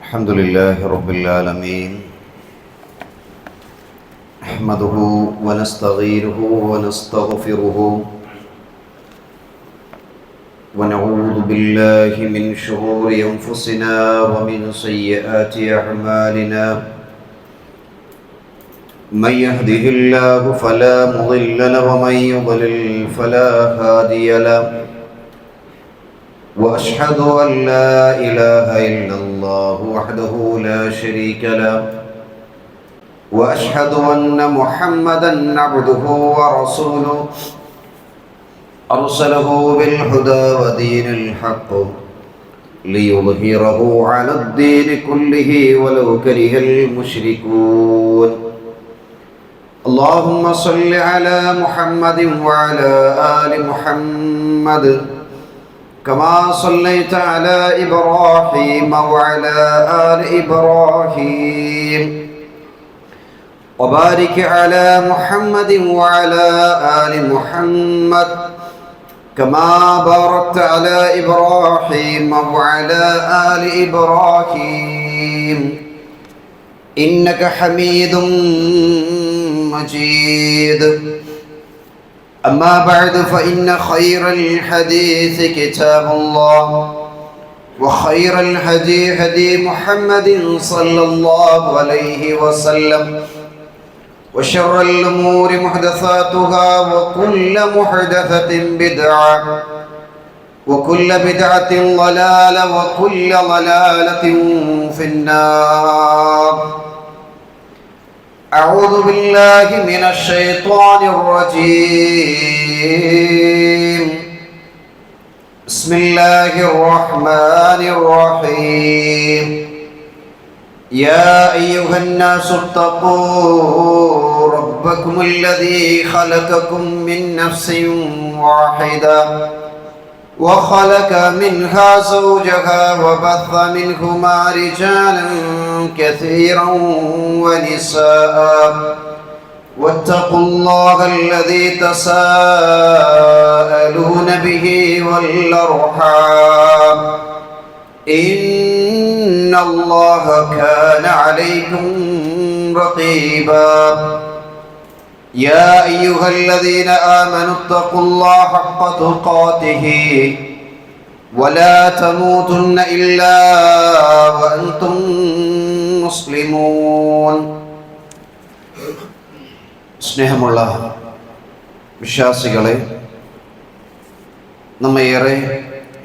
الحمد لله رب العالمين نحمده ونستغيره ونستغفره ونعوذ بالله من شرور أنفسنا ومن سيئات أعمالنا من يهده الله فلا مضل له ومن يضلل فلا هادي له وأشهد أن لا إله إلا الله وحده لا شريك له وأشهد أن محمدا عبده ورسوله أرسله بالهدى ودين الحق ليظهره على الدين كله ولو كره المشركون اللهم صل على محمد وعلى آل محمد كما صليت على إبراهيم وعلى آل إبراهيم وبارك على محمد وعلى آل محمد كما باركت على إبراهيم وعلى آل إبراهيم إنك حميد مجيد أما بعد فإن خير الحديث كتاب الله وخير الهدي هدي محمد صلى الله عليه وسلم وشر الأمور محدثاتها وكل محدثة بدعة وكل بدعة ضلالة وكل ضلالة في النار أعوذ بالله من الشيطان الرجيم بسم الله الرحمن الرحيم يا أيها الناس اتقوا ربكم الذي خلقكم من نفس واحدة وخلق منها زوجها وبث منهما رجالا كثيرا ونساء واتقوا الله الذي تساءلون به والأرحام إن الله كان عليكم رقيبا يا أيها الذين آمنوا اتقوا الله حق تقاته ولا تموتن إلا وأنتم مسلمون സ്നേഹമുള്ള വിശ്വാസികളെ, നമ്മേറെ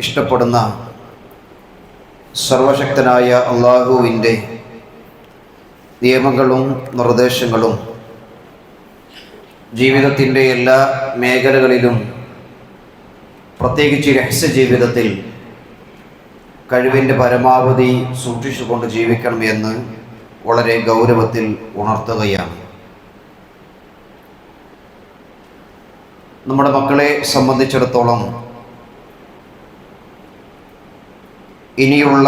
ഇഷ്ടപ്പെടുന്ന സർവശക്തനായ അല്ലാഹുവിൻ്റെ നിയമങ്ങളും നിർദ്ദേശങ്ങളും ജീവിതത്തിൻ്റെ എല്ലാ മേഖലകളിലും, പ്രത്യേകിച്ച് രഹസ്യ ജീവിതത്തിൽ കഴിവിൻ്റെ പരമാവധി സൂക്ഷിച്ചുകൊണ്ട് ജീവിക്കണം എന്ന് വളരെ ഗൗരവത്തിൽ ഉണർത്തുകയാണ്. നമ്മുടെ മക്കളെ സംബന്ധിച്ചിടത്തോളം ഇനിയുള്ള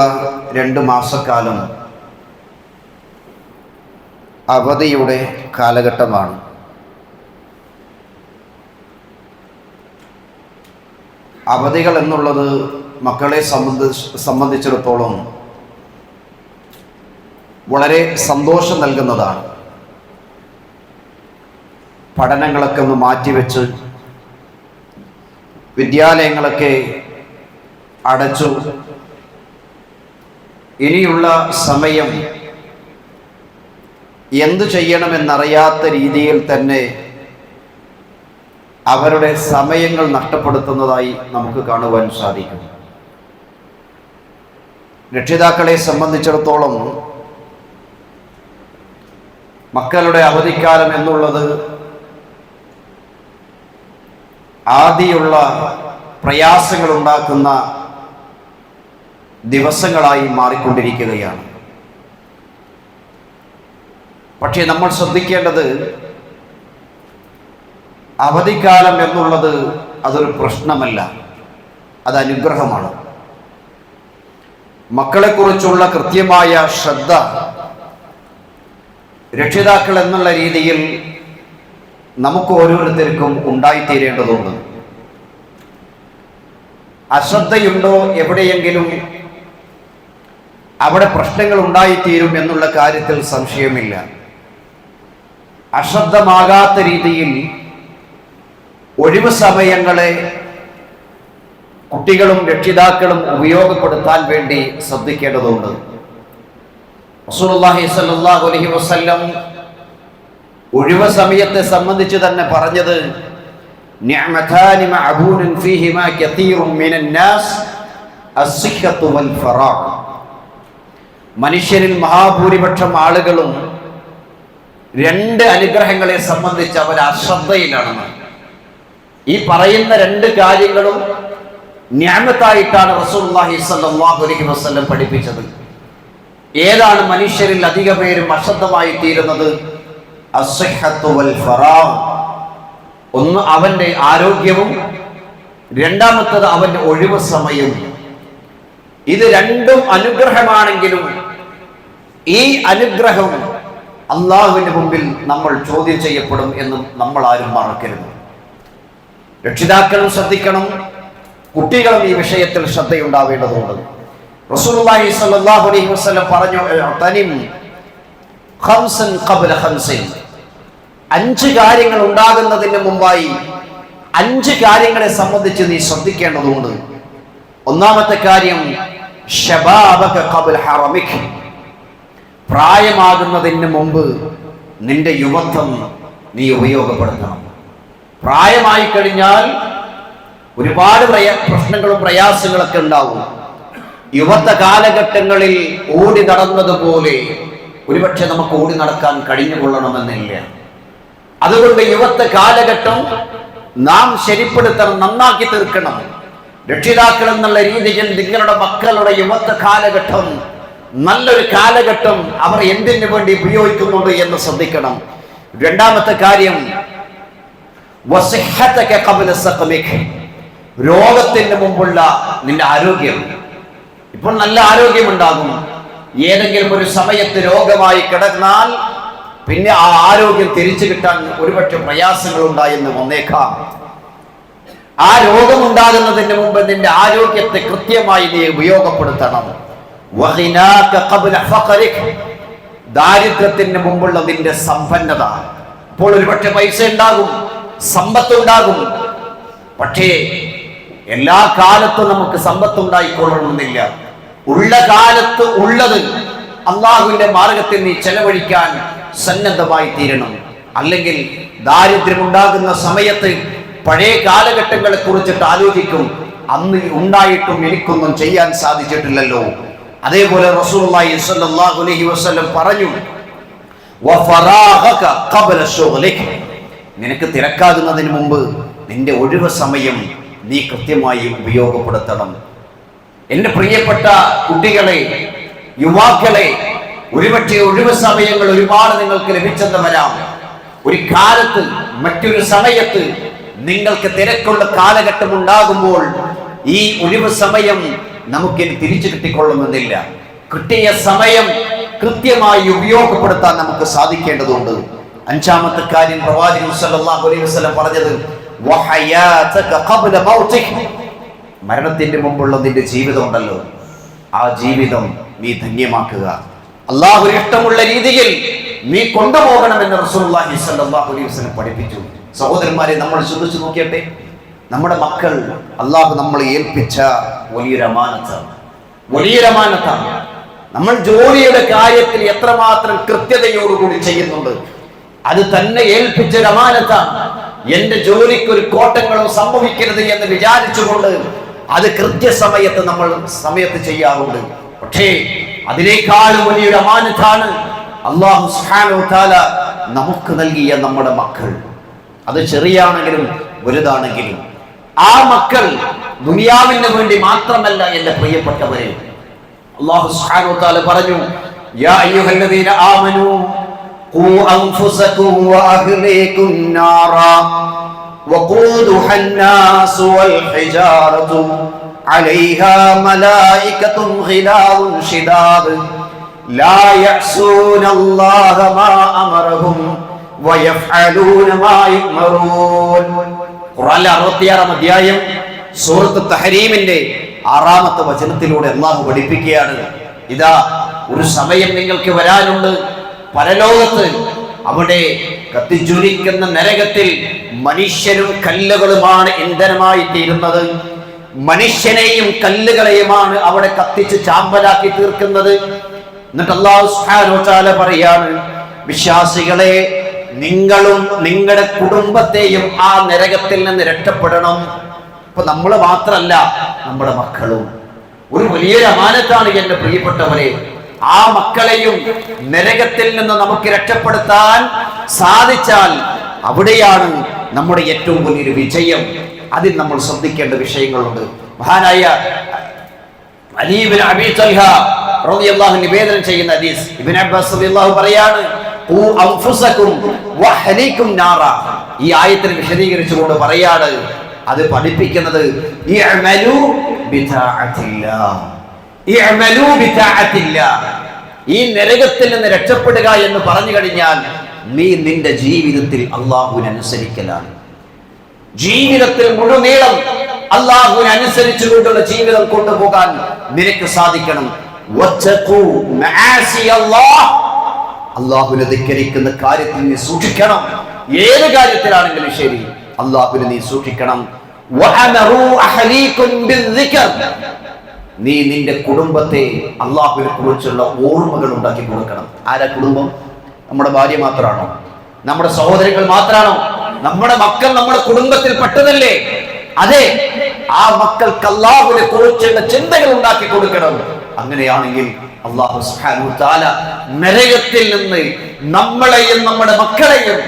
2 മാസക്കാലം അവധിയുടെ കാലഘട്ടമാണ്. അവധികൾ എന്നുള്ളത് മക്കളെ സംബന്ധിച്ചിടത്തോളം വളരെ സന്തോഷം നൽകുന്നതാണ്. പഠനങ്ങളൊക്കെ ഒന്ന് മാറ്റിവെച്ച് വിദ്യാലയങ്ങളൊക്കെ അടച്ചു ഇനിയുള്ള സമയം എന്തു ചെയ്യണമെന്നറിയാത്ത രീതിയിൽ തന്നെ അവരുടെ സമയങ്ങൾ നഷ്ടപ്പെടുത്തുന്നതായി നമുക്ക് കാണുവാൻ സാധിക്കും. രക്ഷിതാക്കളെ സംബന്ധിച്ചിടത്തോളം മക്കളുടെ അവധിക്കാലം എന്നുള്ളത് ആദിയുള്ള പ്രയാസങ്ങൾ ഉണ്ടാക്കുന്ന ദിവസങ്ങളായി മാറിക്കൊണ്ടിരിക്കുകയാണ്. പക്ഷേ നമ്മൾ ശ്രദ്ധിക്കേണ്ടത്, അവധിക്കാലം എന്നുള്ളത് അതൊരു പ്രശ്നമല്ല, അത് അനുഗ്രഹമാണ്. മക്കളെക്കുറിച്ചുള്ള കൃത്യമായ ശ്രദ്ധ രക്ഷിതാക്കൾ എന്നുള്ള രീതിയിൽ നമുക്ക് ഓരോരുത്തർക്കും ഉണ്ടായിത്തീരേണ്ടതുണ്ട്. അശ്രദ്ധയുണ്ടോ എവിടെയെങ്കിലും അവിടെ പ്രശ്നങ്ങൾ ഉണ്ടായിത്തീരും എന്നുള്ള കാര്യത്തിൽ സംശയമില്ല. അശ്രദ്ധമാകാത്ത രീതിയിൽ ഒഴിവ് സമയങ്ങളെ കുട്ടികളും രക്ഷിതാക്കളും ഉപയോഗപ്പെടുത്താൻ വേണ്ടി ശ്രദ്ധിക്കേണ്ടതുണ്ട്. റസൂലുള്ളാഹി സ്വല്ലല്ലാഹു അലൈഹി വസല്ലം ഒഴിവ് സമയത്തെ സംബന്ധിച്ച് തന്നെ പറഞ്ഞത് നിഅമതാനി മഅബൂനൻ ഫീഹിമാ കതീറുൻ മിനൻ നാസ് അസ്സിഹ്ഹത്തു വൽ ഫറാഗ്. മനുഷ്യരിൽ മഹാഭൂരിപക്ഷം ആളുകളും രണ്ട് അനുഗ്രഹങ്ങളെ സംബന്ധിച്ച് അവർ അശ്രദ്ധയിലാണ്. ഈ പറയുന്ന രണ്ട് കാര്യങ്ങളും നിഅമത്തായിട്ടാണ് റസൂലുള്ളാഹി സ്വല്ലല്ലാഹു അലൈഹി വസല്ലം പഠിപ്പിച്ചത്. ഏതാണ് മനുഷ്യരിൽ അധിക പേരും അശ്രദ്ധമായി തീരുന്നത്? അസ്സിഹ്ഹത്തു വൽ ഫറാഗ്. ഒന്ന് അവന്റെ ആരോഗ്യവും, രണ്ടാമത്തത് അവന്റെ ഒഴിവ് സമയവും. ഇത് രണ്ടും അനുഗ്രഹമാണെങ്കിലും ഈ അനുഗ്രഹം അള്ളാഹുവിന്റെ മുമ്പിൽ നമ്മൾ ചോദ്യം ചെയ്യപ്പെടും എന്നും നമ്മൾ ആരും മറക്കരുത്. രക്ഷിതാക്കളും ശ്രദ്ധിക്കണം, കുട്ടികളും ഈ വിഷയത്തിൽ ശ്രദ്ധയുണ്ടാവേണ്ടതുണ്ട്. റസൂലുള്ളാഹി സ്വല്ലല്ലാഹു അലൈഹി വസല്ലം പറഞ്ഞു, തനിം ഖംസൻ ഖബ്ല ഖംസിൻ. 5 കാര്യങ്ങൾ ഉണ്ടാകുന്നതിന് മുമ്പായി 5 കാര്യങ്ങളെ സംബന്ധിച്ച് നീ ശ്രദ്ധിക്കേണ്ടതുണ്ട്. ഒന്നാമത്തെ കാര്യം ശബാബക ഖബ്ല ഹറമിക്. പ്രായമാകുന്നതിന് മുമ്പ് നിന്റെ യുവത്വം നീ ഉപയോഗപ്പെടുത്തണം. പ്രായമായി കഴിഞ്ഞാൽ ഒരുപാട് പ്രശ്നങ്ങളും പ്രയാസങ്ങളൊക്കെ ഉണ്ടാവും. യുവത്വ കാലഘട്ടങ്ങളിൽ ഓടി നടന്നതുപോലെ ഒരുപക്ഷെ നമുക്ക് ഓടി നടക്കാൻ കഴിഞ്ഞുകൊള്ളണമെന്നില്ല. അതുകൊണ്ട് യുവത്വ കാലഘട്ടം നാം ശരിപ്പെടുത്തണം, നന്നാക്കി തീർക്കണം. രക്ഷിതാക്കൾ എന്നുള്ള രീതിയിൽ നിങ്ങളുടെ മക്കളുടെ യുവത്വ കാലഘട്ടം നല്ലൊരു കാലഘട്ടം അവർ എന്തിനു വേണ്ടി ഉപയോഗിക്കുന്നുണ്ട് എന്ന് ശ്രദ്ധിക്കണം. രണ്ടാമത്തെ കാര്യം വസിഹ്ഹതക ഖബ്ല സഖമിക. രോഗത്തിന് മുമ്പുള്ള നിന്റെ ആരോഗ്യം. ഇപ്പോൾ നല്ല ആരോഗ്യമുണ്ടാകും, ഏതെങ്കിലും ഒരു സമയത്ത് രോഗമായി കിടന്നാൽ പിന്നെ ആ ആരോഗ്യം തിരിച്ചു കിട്ടാൻ ഒരുപക്ഷെ പ്രയാസങ്ങൾ ഉണ്ടായെന്ന് വന്നേക്കാം. ആ രോഗമുണ്ടാകുന്നതിന് മുമ്പ് നിന്റെ ആരോഗ്യത്തെ കൃത്യമായി നീ ഉപയോഗപ്പെടുത്തണം. വഗിനാക ഖബ്ല ഫഖരിക. ദാരിദ്ര്യത്തിന് മുമ്പുള്ള നിന്റെ സമ്പന്നത. ഇപ്പോൾ ഒരുപക്ഷെ പൈസ ഉണ്ടാകും, സമ്പത്തുണ്ടാകും, പക്ഷേ എല്ലാ കാലത്തും നമുക്ക് സമ്പത്തുണ്ടായിക്കൊള്ളണമെന്നില്ല. ഉള്ള കാലത്ത് ഉള്ളത് അള്ളാഹുവിന്റെ മാർഗത്തിൽ നീ ചെലവഴിക്കാൻ സന്നദ്ധമായി തീരണം. അല്ലെങ്കിൽ ദാരിദ്ര്യമുണ്ടാകുന്ന സമയത്ത് പഴയ കാലഘട്ടങ്ങളെ കുറിച്ചിട്ട് ആലോചിക്കും, അന്ന് ഉണ്ടായിട്ടും എനിക്കൊന്നും ചെയ്യാൻ സാധിച്ചിട്ടില്ലല്ലോ. അതേപോലെ റസൂലുള്ളാഹി സ്വല്ലല്ലാഹു അലൈഹി വസല്ലം പറഞ്ഞു, വഫറാഗക ഖബ്ല ശുഗ്ലിക. നിനക്ക് തിരക്കാകുന്നതിന് മുമ്പ് നിന്റെ ഒഴിവ് സമയം നീ കൃത്യമായി ഉപയോഗപ്പെടുത്തണം. എൻ്റെ പ്രിയപ്പെട്ട കുട്ടികളെ, യുവാക്കളെ, ഒരുപക്ഷെ ഒഴിവ് സമയങ്ങൾ ഒരുപാട് നിങ്ങൾക്ക് ലഭിച്ചെന്ന് വരാം. ഒരു കാലത്ത് മറ്റൊരു സമയത്ത് നിങ്ങൾക്ക് തിരക്കുള്ള കാലഘട്ടം ഉണ്ടാകുമ്പോൾ ഈ ഒഴിവ് സമയം നമുക്കിനി തിരിച്ചു കിട്ടിക്കൊള്ളുമെന്നില്ല. കിട്ടിയ സമയം കൃത്യമായി ഉപയോഗപ്പെടുത്താൻ നമുക്ക് സാധിക്കേണ്ടതുണ്ട്. 5ാമത്തെ കാര്യം പ്രവാചകൻ സല്ലല്ലാഹു അലൈഹി വസല്ലം പറഞ്ഞത് വഹയാതക ഖബ്ല മൗതിക. മരണത്തിന്റെ മുമ്പുള്ള നിന്റെ ജീവിതം ഉണ്ടല്ലോ, ആ ജീവിതം നീ ധന്യമാക്കുക. അള്ളാഹു ഇഷ്ടമുള്ള രീതിയിൽ നീ കൊണ്ടുപോകണമെന്ന് റസൂലുള്ളാഹി സ്വല്ലല്ലാഹു അലൈഹി വസല്ലം പഠിപ്പിച്ചു. സഹോദരന്മാരെ, നമ്മൾ ചിന്തിച്ചു നോക്കിയട്ടെ, നമ്മുടെ മക്കൾ അള്ളാഹു നമ്മളെ ഏൽപ്പിച്ച വലിയൊരു അമാനത്താണ്. നമ്മൾ ജോലിയുടെ കാര്യത്തിൽ എത്രമാത്രം കൃത്യതയോടുകൂടി ചെയ്യുന്നുണ്ട്. അത് തന്നെ ഏൽപ്പിച്ചൊരു അമാനത്താണ്. എന്റെ ജോലിക്ക് ഒരു കോട്ടങ്ങളും സംഭവിക്കരുത് എന്ന് വിചാരിച്ചുകൊണ്ട് അത് കൃത്യസമയത്ത് നമ്മൾ ചെയ്യാറുണ്ട്. പക്ഷേ അതിനേക്കാളും വലിയൊരു അമാനത്താണ് അല്ലാഹു സുബ്ഹാനഹു വ തആല നമുക്ക് നൽകിയ നമ്മുടെ മക്കൾ. അത് ചെറിയാണെങ്കിലും വലുതാണെങ്കിലും ആ മക്കൾ ദുനിയാവിന് വേണ്ടി മാത്രമല്ല എൻ്റെ പ്രിയപ്പെട്ടവരെ. അല്ലാഹു സുബ്ഹാനഹു വ തആല പറഞ്ഞു, യാ അയ്യുഹല്ലദീന ആമനൂ ഖൂ അൻഫുസകും വഅഹ്ലീകും നാറാ വഖൂദുഹാ അന്നാസു വൽ ഹിജാറതു അലൈഹാ മലായികത്തുൻ ഗിലാദുൻ ശിദാദ് ലാ യഅ്സൂനല്ലാഹ മാ അമറഹും വയഫ്അലൂന മാ യുഅ്മറൂൻ. ഖുർആനിലെ 66-ാം അധ്യായം സൂറത്ത് തഹരീമിന്റെ 6-ാമത്തെ വചനത്തിലൂടെ അല്ലാഹു പഠിപ്പിക്കുകയാണ്, ഇതാ ഒരു സമയം നിങ്ങൾക്ക് വരാനുണ്ട് പരലോകത്ത്. അവിടെ കത്തിജ്വലിക്കുന്ന നരകത്തിൽ മനുഷ്യരും കല്ലുകളുമാണ് ഇന്ധനമായി തീരുന്നത്. മനുഷ്യനെയും കല്ലുകളെയുമാണ് അവിടെ കത്തിച്ച് ചാമ്പലാക്കി തീർക്കുന്നത്. എന്നിട്ട് അല്ലാഹു സുബ്ഹാനഹു വ തആല പറയാണ്, വിശ്വാസികളെ, നിങ്ങളും നിങ്ങളുടെ കുടുംബത്തെയും ആ നരകത്തിൽ നിന്ന് രക്ഷപ്പെടണം. ഇപ്പൊ നമ്മൾ മാത്രല്ല, നമ്മുടെ മക്കളും ഒരു വലിയൊരു അമാനത്താണ് എന്റെ പ്രിയപ്പെട്ടവരെ. ആ മക്കളെയും നരകത്തിൽ നിന്ന് നമുക്ക് രക്ഷപ്പെടുത്താൻ സാധിച്ചാൽ അവിടെയാണ് നമ്മുടെ ഏറ്റവും വലിയൊരു വിജയം. അതിൽ നമ്മൾ ശ്രദ്ധിക്കേണ്ട വിഷയങ്ങളുണ്ട്. മഹാനായ അലി ഇബ്നു അബീ തൽഹ റളിയല്ലാഹു നിവേദനം ചെയ്യുന്ന ഹദീസ്, ഇബ്നു അബ്ബാസ് റളിയല്ലാഹു പറയാണ്, ഖൂ അൻഫുസകും വഅഹ്ലീകും നാറ. ഈ ആയത്തിനെ വിശദീകരിച്ചുകൊണ്ട് പറയാണ്, അത് പഠിപ്പിക്കുന്നത് ഇഅ്മലൂ ബിതാഅത്തില്ലാഹ്, ഇഅ്മലൂ ബിതാഅത്തില്ലാഹ്. ഈ നരകത്തിൽ നിന്ന് രക്ഷപ്പെടുക എന്ന് പറഞ്ഞു കഴിഞ്ഞാൽ നീ നിന്റെ ജീവിതത്തിൽ അല്ലാഹുവിനെ അനുസരിക്കലാണ്. ജീവിതത്തിൽ മുഴുനീളം അല്ലാഹുവിനെ അനുസരിച്ചുകൊണ്ടുള്ള ജീവിതം കൊണ്ടുപോകാൻ നിനക്ക് സാധിക്കണം. അല്ലാഹുവിനെ ധിക്കരിക്കുന്ന കാര്യത്തിൽ നീ സൂക്ഷിക്കണം. ഏത് കാര്യത്തിലാണെങ്കിലും ശരി അല്ലാഹുവിനെ നീ സൂക്ഷിക്കണം. നീ നിന്റെ കുടുംബത്തെ അല്ലാഹുവിനെ കുറിച്ചുള്ള ഓർമ്മകൾ ഉണ്ടാക്കി കൊടുക്കണം. ആരാ കുടുംബം? നമ്മുടെ ഭാര്യ മാത്രമാണോ? നമ്മുടെ സഹോദരങ്ങൾ മാത്രമാണോ? നമ്മുടെ മക്കൾ നമ്മുടെ കുടുംബത്തിൽ പെട്ടതല്ലേ? അതെ, ആ മക്കൾക്ക് അല്ലാഹുവിനെ കുറിച്ചുള്ള ചിന്തകൾ ഉണ്ടാക്കി കൊടുക്കണം. അങ്ങനെയാണെങ്കിൽ അല്ലാഹു സുബ്ഹാനഹു വ തആല നരകത്തിൽ നിന്ന് നമ്മളെയും നമ്മുടെ മക്കളെയും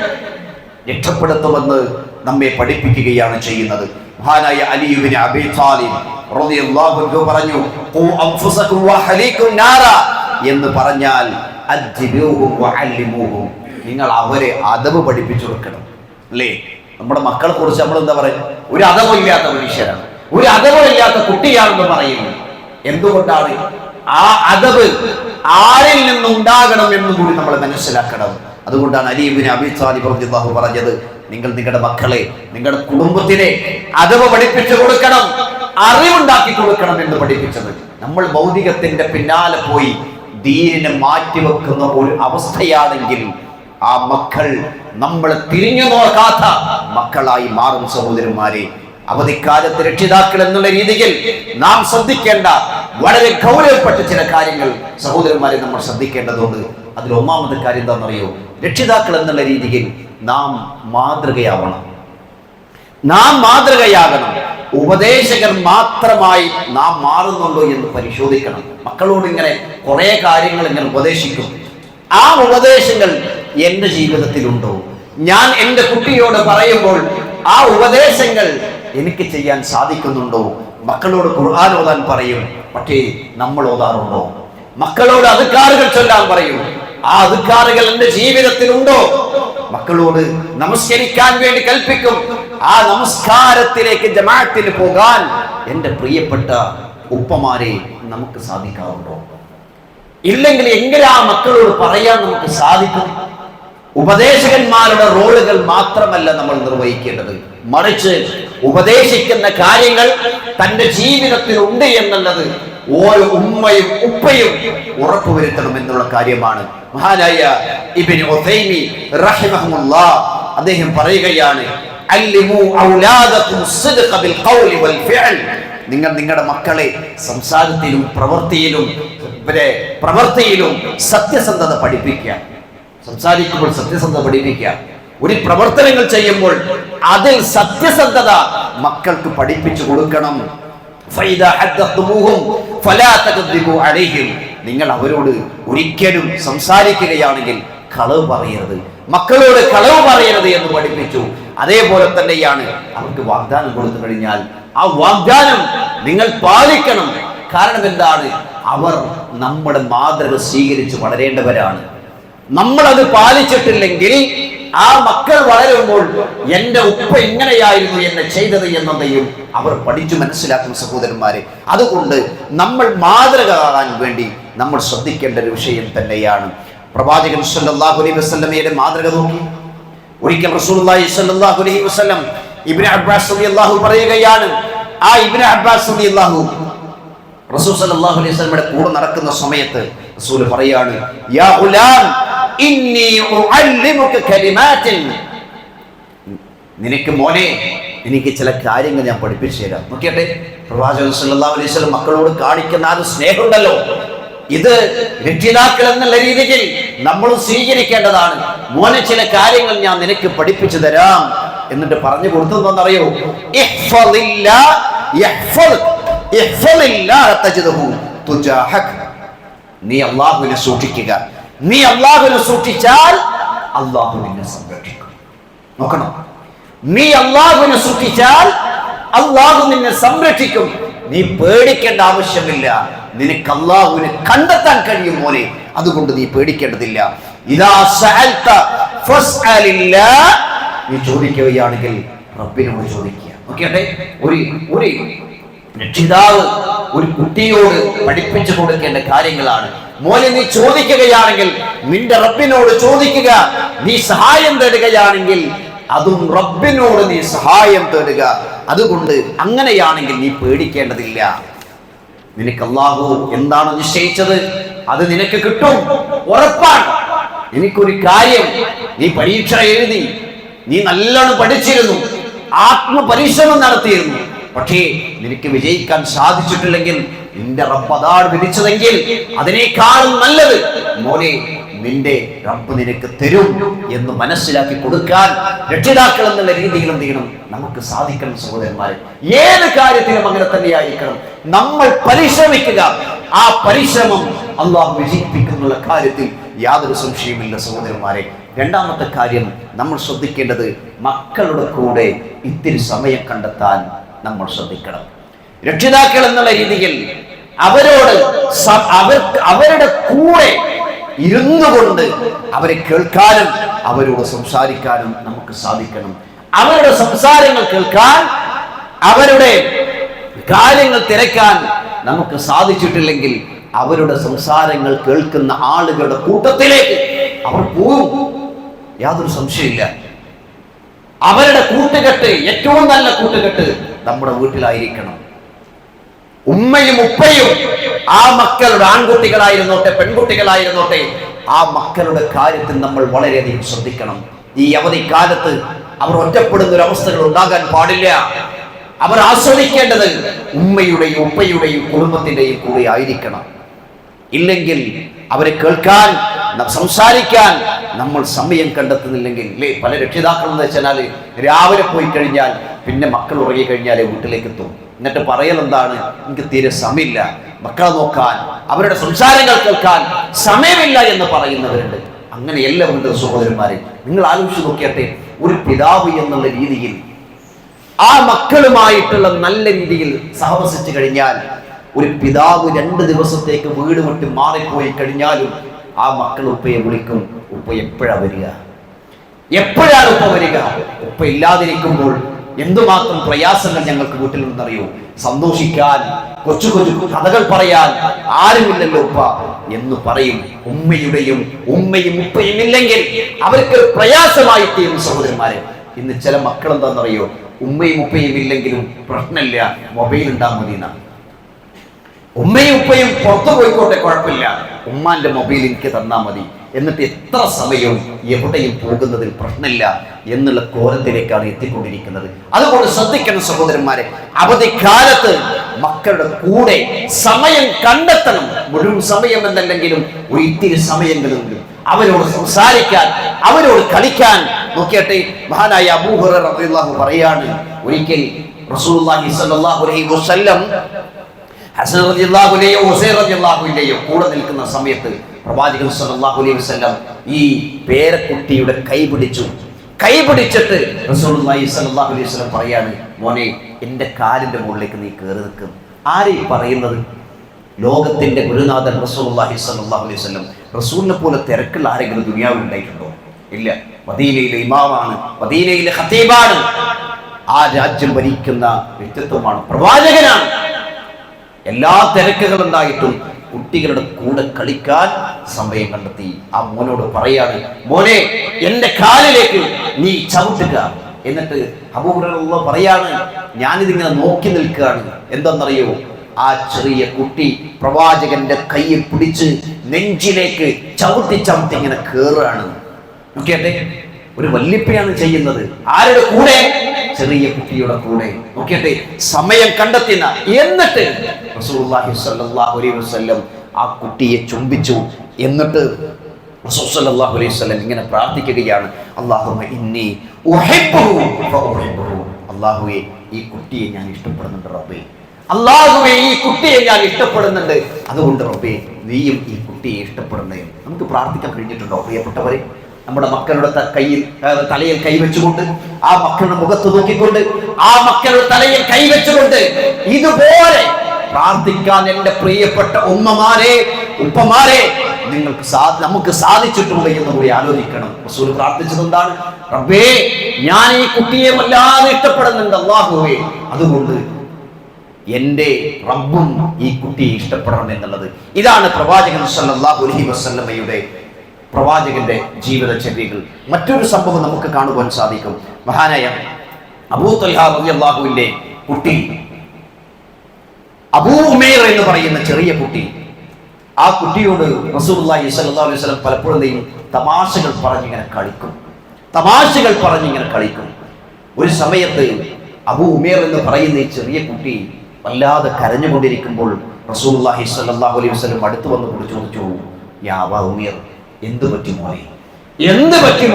രക്ഷപ്പെടുത്തുമെന്ന് നമ്മെ പഠിപ്പിക്കുകയാണ് ചെയ്യുന്നത്. മഹാനായ അലി ഇബ്നു അബീ ത്വാലിബ് റളിയല്ലാഹു അൻഹു പറഞ്ഞു, ഖൂ അൻഫുസകും വഅഹ്ലീകും നാറ എന്ന് പറഞ്ഞാൽ അദ്ദിബൂഹും വഅല്ലിമൂഹും, നിങ്ങൾ അവരെ അദബ് പഠിപ്പിച്ചു കൊടുക്കണം. അല്ലേ? നമ്മുടെ മക്കളെ കുറിച്ച് നമ്മൾ എന്താ പറയുക? ഒരു അദബില്ലാത്ത മനുഷ്യരാണ്, ഒരു അദബില്ലാത്ത കുട്ടിയാണെന്ന് പറയുന്നു. എന്തുകൊണ്ടാണ്? ആ അദബ് ആരിൽ നിന്നുണ്ടാകണം എന്നും കൂടി നമ്മൾ മനസ്സിലാക്കണം. അതുകൊണ്ടാണ് അലി ഇബ്നു അബീ ത്വാലിബ് റളിയല്ലാഹു പറഞ്ഞത്, നിങ്ങൾ നിങ്ങളുടെ മക്കളെ, നിങ്ങളുടെ കുടുംബത്തിനെ അദബ് പഠിപ്പിച്ചു കൊടുക്കണം, അറിവുണ്ടാക്കി കൊടുക്കണം എന്ന് പഠിപ്പിച്ചത്. നമ്മൾ ഭൗതികത്തിന്റെ പിന്നാലെ പോയി ദീനിനെ മാറ്റിവെക്കുന്ന ഒരു അവസ്ഥയാണെങ്കിൽ ആ മക്കൾ നമ്മൾ തിരിഞ്ഞു നോക്കാത്ത മക്കളായി മാറും. സഹോദരന്മാരെ, അവധിക്കാലത്ത് രക്ഷിതാക്കൾ എന്നുള്ള രീതിയിൽ നാം ശ്രദ്ധിക്കേണ്ട വളരെ ഗൗരവപ്പെട്ട ചില കാര്യങ്ങൾ സഹോദരന്മാരെ നമ്മൾ ശ്രദ്ധിക്കേണ്ടതുണ്ട്. അതിൽ ഒന്നാമത്തെ കാര്യം എന്താണെന്നറിയോ? രക്ഷിതാക്കൾ എന്നുള്ള രീതിയിൽ നാം മാതൃകയാവണം. നാം മാതൃകയാകണം. ഉപദേശകർ മാത്രമായി നാം മാറുന്നുണ്ടോ എന്ന് പരിശോധിക്കണം. മക്കളോട് ഇങ്ങനെ കുറെ കാര്യങ്ങൾ ഇങ്ങനെ ഉപദേശിക്കും. ആ ഉപദേശങ്ങൾ എന്റെ ജീവിതത്തിലുണ്ടോ? ഞാൻ എൻ്റെ കുട്ടിയോട് പറയുമ്പോൾ ആ ഉപദേശങ്ങൾ എനിക്ക് ചെയ്യാൻ സാധിക്കുന്നുണ്ടോ? മക്കളോട് ഖുർആൻ ഓതാൻ പറയും, പക്ഷേ നമ്മൾ ഓതാറുണ്ടോ? മക്കളോട് അദ്കാറുകൾ ചൊല്ലാൻ പറയും, ആ അദ്കാറുകൾ എന്റെ ജീവിതത്തിലുണ്ടോ? മക്കളോട് നമസ്കരിക്കാൻ വേണ്ടി കൽപ്പിക്കും, ആ നമസ്കാരത്തിലേക്ക് ജമാഅത്തിന് പോകാൻ എൻ്റെ പ്രിയപ്പെട്ട ഉപ്പമാരെ നമുക്ക് സാധിക്കാറുണ്ടോ? ഇല്ലെങ്കിൽ എങ്ങനെ ആ മക്കളോട് പറയാൻ നമുക്ക് സാധിക്കും? ഉപദേശകന്മാരുടെ റോളുകൾ മാത്രമല്ല നമ്മൾ നിർവഹിക്കേണ്ടത്, മറിച്ച് ഉപദേശിക്കുന്ന കാര്യങ്ങൾ തന്റെ ജീവിതത്തിൽ ഉണ്ട് എന്നുള്ളത് ഓരോ ഉമ്മയും ഉപ്പയും ഉറപ്പുവരുത്തണം എന്നുള്ള കാര്യമാണ്. മഹാനായ ഇബ്നു ഉസൈമി റഹിമഹുല്ലാഹ് അദ്ദേഹം പറയുകയാണ്, അല്ലിമു ഔലാദകും സിദ്ഖ ബിൽ ഖൗലി വൽ ഫിഅൽ. നിങ്ങൾ നിങ്ങളുടെ മക്കളെ സംസാരത്തിലും പ്രവൃത്തിയിലും സത്യസന്ധത പഠിപ്പിക്കുക. സംസാരിക്കുമ്പോൾ സത്യസന്ധത പഠിപ്പിക്കുക. ഒരു പ്രവർത്തനങ്ങൾ ചെയ്യുമ്പോൾ അതിൽ സത്യസന്ധത മക്കൾക്ക് പഠിപ്പിച്ചു കൊടുക്കണം. നിങ്ങൾ അവരോട് ഒരിക്കലും സംസാരിക്കുകയാണെങ്കിൽ കളവ് പറയരുത്, മക്കളോട് കളവ് പറയരുത് എന്ന് പഠിപ്പിച്ചു. അതേപോലെ തന്നെയാണ് അവർക്ക് വാഗ്ദാനം കൊടുത്തു കഴിഞ്ഞാൽ ആ വാഗ്ദാനം നിങ്ങൾ പാലിക്കണം. കാരണം എന്താണ്? അവർ നമ്മുടെ മാതൃക സ്വീകരിച്ച് വളരേണ്ടവരാണ്. നമ്മളത് പാലിച്ചിട്ടില്ലെങ്കിൽ ആ മക്കൾ വളരുമ്പോൾ എൻ്റെ ഉപ്പ ഇങ്ങനെയായിരുന്നു എന്നെ ചെയ്തത് എന്നതെയും അവർ പഠിച്ചു മനസ്സിലാക്കും. സഹോദരന്മാരെ, അതുകൊണ്ട് നമ്മൾ മാതൃകയാകാൻ വേണ്ടി നമ്മൾ ശ്രദ്ധിക്കേണ്ട ഒരു വിഷയം തന്നെയാണ്. പ്രവാചകൻ സല്ലല്ലാഹു അലൈഹി വസല്ലമയുടെ മാതൃക നോക്കി. ഒരിക്കൽ റസൂലുള്ളാഹി സ്വല്ലല്ലാഹു അലൈഹി വസല്ലം ഇബ്നു അബ്ബാസ് റളിയല്ലാഹു പറയുകയാണ്, ആ ഇബ്നു അബ്ബാസ് റളിയല്ലാഹു റസൂൽ സല്ലല്ലാഹു അലൈഹി വസല്ലമയുടെ കൂടെ നടക്കുന്ന സമയത്ത് റസൂൽ പറയാണ്, യാ ഗുലാം ഇന്നി ഉഅല്ലിമുക കലിമാത്തിൻ, നിനക്ക് മോനെ എനിക്ക് ചില കാര്യങ്ങൾ ഞാൻ പഠിപ്പിച്ചു തരാം. നോക്കിയട്ടെ, പ്രവാചകൻ സല്ലല്ലാഹു അലൈഹി വസല്ലം മക്കളോട് കാണിക്കുന്ന ആ ഒരു സ്നേഹമുണ്ടല്ലോ, ഇത് രക്ഷിതാക്കൾ എന്നുള്ള രീതിയിൽ നമ്മൾ സ്വീകരിക്കേണ്ടതാണ്. മോനെ ചില കാര്യങ്ങൾ ഞാൻ നിനക്ക് പഠിപ്പിച്ചു തരാം എന്നിട്ട് പറഞ്ഞു കൊടുത്തതെന്നറിയോ, നീ അല്ലാഹുവിനെ സൂക്ഷിക്കുക, നീ അല്ലാഹുവിനെ സൂക്ഷിച്ചാൽ അല്ലാഹു നിന്നെ സംരക്ഷിക്കും. നോക്കണം, നീ അല്ലാഹുവിനെ സൂക്ഷിച്ചാൽ അല്ലാഹു നിന്നെ സംരക്ഷിക്കും. നീ പേടിക്കേണ്ട ആവശ്യമില്ല, നിനക്ക് അല്ലാഹുവിനെ കണ്ടെത്താൻ കഴിയും മോനെ, അതുകൊണ്ട് നീ പേടിക്കേണ്ടതില്ല. ഇദാ സഅൽത ഫസ്അലില്ലാഹ്, നീ ചോദിക്കുകയാണെങ്കിൽ റബ്ബിനോട് ചോദിക്കുക. നോക്കിയട്ടെ, ഒരു രക്ഷിതാവ് ഒരു കുട്ടിയോട് പഠിപ്പിച്ചു കൊടുക്കേണ്ട കാര്യങ്ങളാണ്. മോനെ നീ ചോദിക്കുകയാണെങ്കിൽ നിന്റെ റബ്ബിനോട് ചോദിക്കുക. നീ സഹായം തേടുകയാണെങ്കിൽ അതും റബ്ബിനോട് നീ സഹായം തേടുക. അതുകൊണ്ട് അങ്ങനെയാണെങ്കിൽ നീ പേടിക്കേണ്ടതില്ല. നിനക്ക് അല്ലാഹു എന്താണ് നിശ്ചയിച്ചത് അത് നിനക്ക് കിട്ടും, ഉറപ്പാണ്. എനിക്കൊരു കാര്യം, നീ പരീക്ഷ എഴുതി, നീ നല്ലോണം പഠിച്ചിരുന്നു, ആത്മപരിശ്രമം നടത്തിയിരുന്നു, പക്ഷേ നിനക്ക് വിജയിക്കാൻ സാധിച്ചിട്ടില്ലെങ്കിൽ നിന്റെ റബ്ബ് അതാണ് വിധിച്ചതെങ്കിൽ അതിനേക്കാളും നല്ലത് മോനെ നിന്റെ റബ്ബ് നിനക്ക് തരും എന്ന് മനസ്സിലാക്കി കൊടുക്കാൻ രക്ഷിതാക്കൾ എന്നുള്ള രീതിയിൽ എന്ത് ചെയ്യണം, നമുക്ക് സാധിക്കണം. സഹോദരന്മാരെ, ഏത് കാര്യത്തിലും അങ്ങനെ തന്നെയായിരിക്കണം. നമ്മൾ പരിശ്രമിക്കുക, ആ പരിശ്രമം അല്ലാഹു വിജയിപ്പിക്കുന്നുള്ള കാര്യത്തിൽ യാതൊരു സംശയമില്ല. സഹോദരന്മാരെ, രണ്ടാമത്തെ കാര്യം നമ്മൾ ശ്രദ്ധിക്കേണ്ടത്, മക്കളുടെ കൂടെ ഇത്തിരി സമയം കണ്ടെത്താൻ നമ്മൾ ശ്രദ്ധിക്കണം. രക്ഷിതാക്കൾ എന്നുള്ള രീതിയിൽ അവരുടെ കൂടെ ഇരുന്നു കൊണ്ട് അവരെ കേൾക്കാനും അവരോട് സംസാരിക്കാനും നമുക്ക് സാധിക്കണം. അവരുടെ സംസാരങ്ങൾ കേൾക്കാൻ, അവരുടെ കാര്യങ്ങൾ തിരക്കാൻ നമുക്ക് സാധിച്ചിട്ടില്ലെങ്കിൽ അവരുടെ സംസാരങ്ങൾ കേൾക്കുന്ന ആളുകളുടെ കൂട്ടത്തിലേക്ക് അവർ പോകും, യാതൊരു സംശയമില്ല. അവരുടെ കൂട്ടുകെട്ട്, ഏറ്റവും നല്ല കൂട്ടുകെട്ട് നമ്മുടെ വീട്ടിലായിരിക്കണം. ഉമ്മയും ഉപ്പയും ആ മക്കളുടെ, ആൺകുട്ടികളായിരുന്നോട്ടെ പെൺകുട്ടികളായിരുന്നോട്ടെ, ആ മക്കളുടെ കാര്യത്തിൽ നമ്മൾ വളരെയധികം ശ്രദ്ധിക്കണം. ഈ അവധിക്കാലത്ത് അവർ ഒറ്റപ്പെടുന്ന ഒരു അവസ്ഥകൾ ഉണ്ടാകാൻ പാടില്ല. അവർ ആസ്വദിക്കേണ്ടത് ഉമ്മയുടെയും ഉപ്പയുടെയും കുടുംബത്തിന്റെയും കൂടെ ആയിരിക്കണം. ഇല്ലെങ്കിൽ അവരെ കേൾക്കാൻ, സംസാരിക്കാൻ നമ്മൾ സമയം കണ്ടെത്തുന്നില്ലെങ്കിൽ, അല്ലേ, പല രക്ഷിതാക്കൾ എന്ന് വെച്ചാൽ രാവിലെ പോയി കഴിഞ്ഞാൽ പിന്നെ മക്കൾ ഉറങ്ങി കഴിഞ്ഞാലേ വീട്ടിലേക്ക് എത്തും. എന്നിട്ട് പറയൽ എന്താണ്, എനിക്ക് തീരെ സമയമില്ല, മക്കളെ നോക്കാൻ, അവരുടെ സംസാരങ്ങൾ കേൾക്കാൻ സമയമില്ല എന്ന് പറയുന്നവരുണ്ട്. അങ്ങനെയെല്ലാം ഉണ്ട്. സഹോദരന്മാരെ, നിങ്ങൾ ആലോചിച്ച് നോക്കിയട്ടെ, ഒരു പിതാവ് എന്നുള്ള രീതിയിൽ ആ മക്കളുമായിട്ടുള്ള നല്ല രീതിയിൽ സഹവസിച്ചു കഴിഞ്ഞാൽ, ഒരു പിതാവ് 2 ദിവസത്തേക്ക് വീട് വിട്ട് മാറിപ്പോയി കഴിഞ്ഞാലും ആ മക്കൾ ഉപ്പയെ വിളിക്കും, ഉപ്പ എപ്പോഴാ വരിക, എപ്പോഴാണ് ഉപ്പ വരിക. ഉപ്പ ഇല്ലാതിരിക്കുമ്പോൾ എന്തുമാത്രം പ്രയാസങ്ങൾ ഞങ്ങൾക്ക് വീട്ടിലുണ്ടെന്നറിയോ. സന്തോഷിക്കാൻ, കൊച്ചു കൊച്ചു കഥകൾ പറയാൻ ആരുമില്ലല്ലോ ഉപ്പ എന്ന് പറയും. ഉമ്മയും ഉപ്പയും ഇല്ലെങ്കിൽ അവർക്ക് പ്രയാസമായി തീരും. സഹോദരന്മാരെ, ഇന്ന് ചില മക്കൾ എന്താണെന്നറിയോ, ഉമ്മയും ഉപ്പയും ഇല്ലെങ്കിലും പ്രശ്നമില്ല, മൊബൈൽ ഉണ്ടാ മതി എന്നാണ്. ഉമ്മയും ഉപ്പയും പുറത്തു പോയിക്കോട്ടെ, കുഴപ്പമില്ല, ഉമ്മാന്റെ മൊബൈൽ എനിക്ക് തന്നാ മതി, എന്നിട്ട് എത്ര സമയവും എവിടെയും പോകുന്നതിൽ പ്രശ്നമില്ല എന്നുള്ള കോലത്തിലേക്കാണ് എത്തിക്കൊണ്ടിരിക്കുന്നത്. അതുകൊണ്ട് ശ്രദ്ധിക്കണം സഹോദരന്മാരെ, അവധിക്കാലത്ത് മക്കളുടെ കൂടെ സമയം കണ്ടെത്തണം. മുഴുവൻ സമയം എന്നല്ലെങ്കിലും ഒരു ഇത്തിരി സമയങ്ങളെങ്കിലും അവരോട് സംസാരിക്കാൻ, അവരോട് കളിക്കാൻ. നോക്കിയട്ടെ, മഹാനായ അബൂ ഹുറൈറ റളിയല്ലാഹു പറയാണ്, ഒരിക്കൽ റസൂലുള്ളാഹി സ്വല്ലല്ലാഹു അലൈഹി വസല്ലം ഹസൻ റളിയല്ലാഹു അൻഹു ഹുസൈൻ റളിയല്ലാഹു അൻഹു കൂടെ നിൽക്കുന്ന സമയത്ത് പ്രവാചകൻ സല്ലല്ലാഹു അലൈഹി വസല്ലം ഈ പേരക്കുട്ടിയുടെ കൈ പിടിച്ചിട്ട് റസൂലുള്ളാഹി സ്വല്ലല്ലാഹു അലൈഹി വസല്ലം പറയാണ്, മോനെ എൻ്റെ കാലിൻ്റെ മുകളിലേക്ക് നീ കയറി നിൽക്കും. ആരെയും പറയുന്നത്? ലോകത്തിന്റെ ഗുരുനാഥൻ റസൂലുള്ളാഹി സ്വല്ലല്ലാഹു അലൈഹി വസല്ലം. റസൂലിനെ പോലെ തിരക്കുള്ള ആരെങ്കിലും ദുനിയാവിൽ ഉണ്ടായിട്ടുണ്ടോ? ഇല്ല. മദീനയിലെ ഇമാമാണ്, മദീനയിലെ ഖതീബാണ്, ആ രാജ്യം ഭരിക്കുന്ന വ്യക്തിത്വമാണ്, പ്രവാചകനാണ്. എല്ലാ തിരക്കുകൾ ഉണ്ടായിട്ടും കുട്ടികളുടെ കൂടെ കളിക്കാൻ സമയം കണ്ടെത്തി. ആ മോനോട് പറയാണ്, മോനെ എൻ്റെ കാലിലേക്ക് നീ ചവിട്ടുക. എന്നിട്ട് അബൂ ഹുറൈറ പറയാണ്, ഞാനിതിങ്ങനെ നോക്കി നിൽക്കുകയാണ്. എന്താണെന്നറിയോ, ആ ചെറിയ കുട്ടി പ്രവാചകന്റെ കയ്യിൽ പിടിച്ച് നെഞ്ചിലേക്ക് ചവിട്ടി ചവിട്ടി ഇങ്ങനെ കേറുകയാണ്. നോക്കിയാട്ടെ, ഒരു വല്യപ്പയാണ് ചെയ്യുന്നത്. ആരുടെ കൂടെ? ചെറിയ കുട്ടിയുടെ കൂടെ. നോക്കിയാട്ടെ, സമയം കണ്ടെത്തിന. എന്നിട്ട് റസൂലുള്ളാഹി സ്വല്ലല്ലാഹു അലൈഹി വസല്ലം ആ കുട്ടിയെ ചുംബിച്ചു. എന്നിട്ട് റസൂൽ സ്വല്ലല്ലാഹു അലൈഹി വസല്ലം ഇങ്ങനെ പ്രാർത്ഥിക്കുകയാണ്, അല്ലാഹുമ്മ ഇന്നി ഉഹിബ്ബുഹു ഫഉഹിബ്ബുഹു. അല്ലാഹുവേ, ഈ കുട്ടിയെ ഞാൻ ഇഷ്ടപ്പെടുന്നുണ്ട് റബ്ബേ. അല്ലാഹുവേ, ഈ കുട്ടിയെ ഞാൻ ഇഷ്ടപ്പെടുന്നുണ്ട്. അതുകൊണ്ട് റബ്ബേ, നീയും ഈ കുട്ടിയെ ഇഷ്ടപ്പെടണേ. നമുക്ക് പ്രാർത്ഥിക്കാൻ കഴിഞ്ഞിട്ടുണ്ടോ പ്രിയപ്പെട്ടവരെ? നമ്മുടെ മക്കളുടെ തലയിൽ കൈവച്ചുകൊണ്ട്, ആ മക്കളുടെ മുഖത്ത് നോക്കിക്കൊണ്ട്, ആ മക്കളുടെ തലയിൽ കൈവച്ചുകൊണ്ട് ഇതുപോലെ പ്രാർത്ഥിക്കാൻ എൻ്റെ പ്രിയപ്പെട്ട ഉമ്മമാരെ, ഉപ്പമാരെ, നമുക്ക് സാധിച്ചിട്ടുണ്ട് എന്ന് കൂടി ആലോചിക്കണം. റസൂൽ പ്രാർത്ഥിച്ചത് എന്താണ്? റബ്ബേ, ഞാൻ ഈ കുട്ടിയെ വല്ലാതെ ഇഷ്ടപ്പെടുന്നുണ്ട് അല്ലാഹുവേ, അതുകൊണ്ട് എൻ്റെ റബ്ബും ഈ കുട്ടിയെ ഇഷ്ടപ്പെടണം എന്നുള്ളത്. ഇതാണ് പ്രവാചകൻ സല്ലല്ലാഹു അലൈഹി വസല്ലമയുടെ പ്രവാചകന്റെ ജീവിതചര്യകൾ. മറ്റൊരു സംഭവം നമുക്ക് കാണുവാൻ സാധിക്കും. മഹാനായ അബൂ തൽഹ റളിയല്ലാഹുവിന്റെ കുട്ടി അബൂ ഉമൈർ എന്ന് പറയുന്ന ചെറിയ കുട്ടി, ആ കുട്ടിയോട് റസൂലുള്ളാഹി സ്വല്ലല്ലാഹു അലൈഹി വസല്ലം പലപ്പോഴും തമാശകൾ പറഞ്ഞിങ്ങനെ കളിക്കും. ഒരു സമയത്ത് അബൂ ഉമൈർ എന്ന് പറയുന്ന ഈ ചെറിയ കുട്ടി വല്ലാതെ കരഞ്ഞുകൊണ്ടിരിക്കുമ്പോൾ റസൂലുള്ളാഹി സ്വല്ലല്ലാഹു അലൈഹി വസല്ലം അടുത്ത് വന്ന് ചോദിച്ചു, യാ അബൂ ഉമൈർ, എന്ത് പറ്റി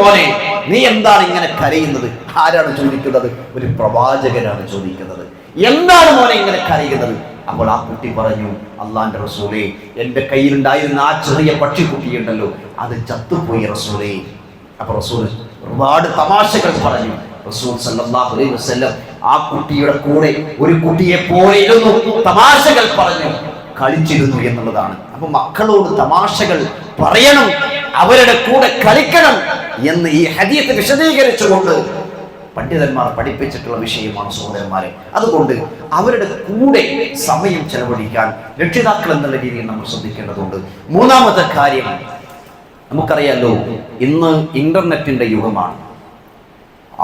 മോനെ, നീ എന്താണ് ഇങ്ങനെ കരയുന്നത്? ആരാണ് ചോദിക്കുന്നത്? ഒരു പ്രവാചകനാണ് ചോദിക്കുന്നത്. എന്താണ് മോനെ ഇങ്ങനെ കരയുന്നത്? അപ്പോൾ ആ കുട്ടി പറഞ്ഞു, അല്ലാഹുവിന്റെ റസൂലേ, എൻ്റെ കയ്യിലുണ്ടായിരുന്ന ആ ചെറിയ പക്ഷിക്കുട്ടിയുണ്ടല്ലോ, അത് ചത്തുപോയി റസൂലേ. അപ്പോൾ റസൂൽ ഒരുപാട് തമാശകൾ പറഞ്ഞു. റസൂൽ സല്ലല്ലാഹു അലൈഹി വസല്ലം ആ കുട്ടിയുടെ കൂടെ ഒരു കുട്ടിയെ പോലെ ഇരുന്നു, തമാശകൾ പറഞ്ഞു, കളിച്ചിരുന്നു എന്നുള്ളതാണ്. അപ്പൊ മക്കളോട് തമാശകൾ പറയണം, അവരുടെ കൂടെ കളിക്കണം എന്ന് ഈ ഹദീസ് വിശദീകരിച്ചുകൊണ്ട് പണ്ഡിതന്മാർ പഠിപ്പിച്ചിട്ടുള്ള വിഷയമാണ് സഹോദരന്മാരെ. അതുകൊണ്ട് അവരുടെ കൂടെ സമയം ചെലവഴിക്കാൻ രക്ഷിതാക്കൾ എന്നുള്ള രീതിയിൽ നമ്മൾ ശ്രദ്ധിക്കേണ്ടതുണ്ട്. മൂന്നാമത്തെ കാര്യം, നമുക്കറിയാലോ, ഇന്ന് ഇന്റർനെറ്റിന്റെ യുഗമാണ്.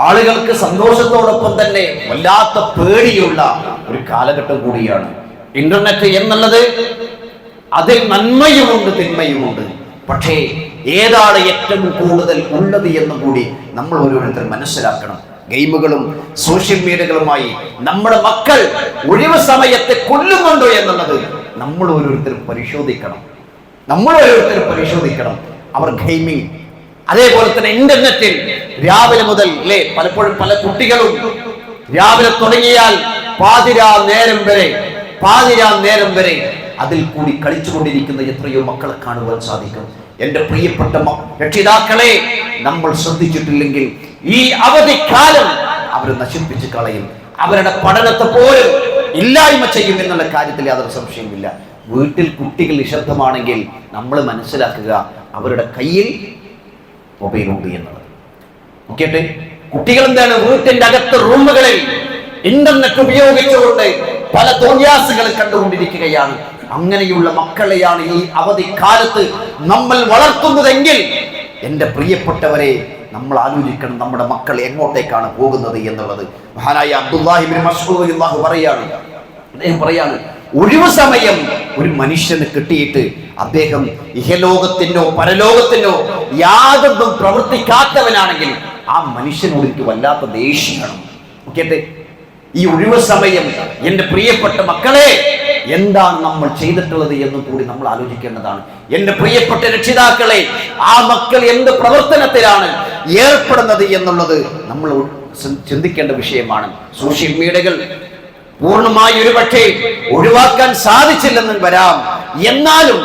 ആളുകൾക്ക് സന്തോഷത്തോടൊപ്പം തന്നെ വല്ലാത്ത പേടിയുള്ള ഒരു കാലഘട്ടം കൂടിയാണ് ഇന്റർനെറ്റ് എന്നുള്ളത്. അതിൽ നന്മയുമുണ്ട് തിന്മയുമുണ്ട്. പക്ഷേ ഏതാണ് ഏറ്റവും കൂടുതൽ ഉള്ളത് എന്ന് കൂടി നമ്മൾ ഓരോരുത്തർ മനസ്സിലാക്കണം. ഗെയിമുകളും സോഷ്യൽ മീഡിയകളുമായി നമ്മുടെ മക്കൾ ഒഴിവ് സമയത്തെ കൊല്ലുന്നുണ്ടോ എന്നുള്ളത് നമ്മൾ ഓരോരുത്തരും പരിശോധിക്കണം. അവർ ഗെയിമിംഗ്, അതേപോലെ തന്നെ ഇന്റർനെറ്റിൽ രാവിലെ മുതൽ പലപ്പോഴും പല കുട്ടികളും രാവിലെ തുടങ്ങിയാൽ പാതിരാ നേരം വരെ അതിൽ കൂടി കളിച്ചുകൊണ്ടിരിക്കുന്ന എത്രയോ മക്കളെ കാണുവാൻ സാധിക്കും. എൻ്റെ പ്രിയപ്പെട്ട രക്ഷിതാക്കളെ, നമ്മൾ ശ്രദ്ധിച്ചിട്ടില്ലെങ്കിൽ ഈ അവധിക്കാലം അവർ നശിപ്പിച്ച് കളയും. അവരുടെ പഠനത്തെ പോലും ഇല്ലായ്മ ചെയ്യും എന്നുള്ള കാര്യത്തിൽ യാതൊരു സംശയമില്ല. വീട്ടിൽ കുട്ടികൾ നിശബ്ദമാണെങ്കിൽ നമ്മൾ മനസ്സിലാക്കുക അവരുടെ കയ്യിൽ മൊബൈലുണ്ട് എന്നുള്ളത്. നോക്കിയട്ടെ, കുട്ടികൾ എന്താണ് വീട്ടിന്റെ അകത്ത് റൂമുകളിൽ ഇന്റർനെറ്റ് ഉപയോഗിച്ചുകൊണ്ട് പല തോന്നിയാസുകൾ കണ്ടുകൊണ്ടിരിക്കുകയാണ്. അങ്ങനെയുള്ള മക്കളെയാണ് ഈ അവധിക്കാലത്ത് നമ്മൾ വളർത്തുന്നതെങ്കിൽ എൻ്റെ പ്രിയപ്പെട്ടവരെ, നമ്മൾ ആലോചിക്കണം നമ്മുടെ മക്കൾ എങ്ങോട്ടേക്കാണ് പോകുന്നത് എന്നുള്ളത്. മഹാനായ അബ്ദുല്ലാഹി ഇബ്നു മസ്ഊദ് റളിയല്ലാഹു അദ്ദേഹം പറയാണ്, ഒഴിവ് സമയം ഒരു മനുഷ്യന് കിട്ടിയിട്ട് അദ്ദേഹം ഇഹലോകത്തിനോ പരലോകത്തിനോ യാതൊന്നും പ്രവർത്തിക്കാത്തവനാണെങ്കിൽ ആ മനുഷ്യനോട് എനിക്ക് വല്ലാത്ത ദേഷ്യമാണ്. ഓക്കെ, ഈ ഒഴിവ് സമയം എൻ്റെ പ്രിയപ്പെട്ട മക്കളെ എന്താണ് നമ്മൾ ചെയ്തിട്ടുള്ളത് എന്ന് കൂടി നമ്മൾ ആലോചിക്കേണ്ടതാണ്. എൻ്റെ പ്രിയപ്പെട്ട രക്ഷിതാക്കളെ, ആ മക്കൾ എന്ത് പ്രവർത്തനത്തിലാണ് ഏർപ്പെടുന്നത് എന്നുള്ളത് നമ്മൾ ചിന്തിക്കേണ്ട വിഷയമാണ്. സോഷ്യൽ മീഡിയകൾ പൂർണ്ണമായി ഒരുപക്ഷെ ഒഴിവാക്കാൻ സാധിച്ചില്ലെന്നും വരാം. എന്നാലും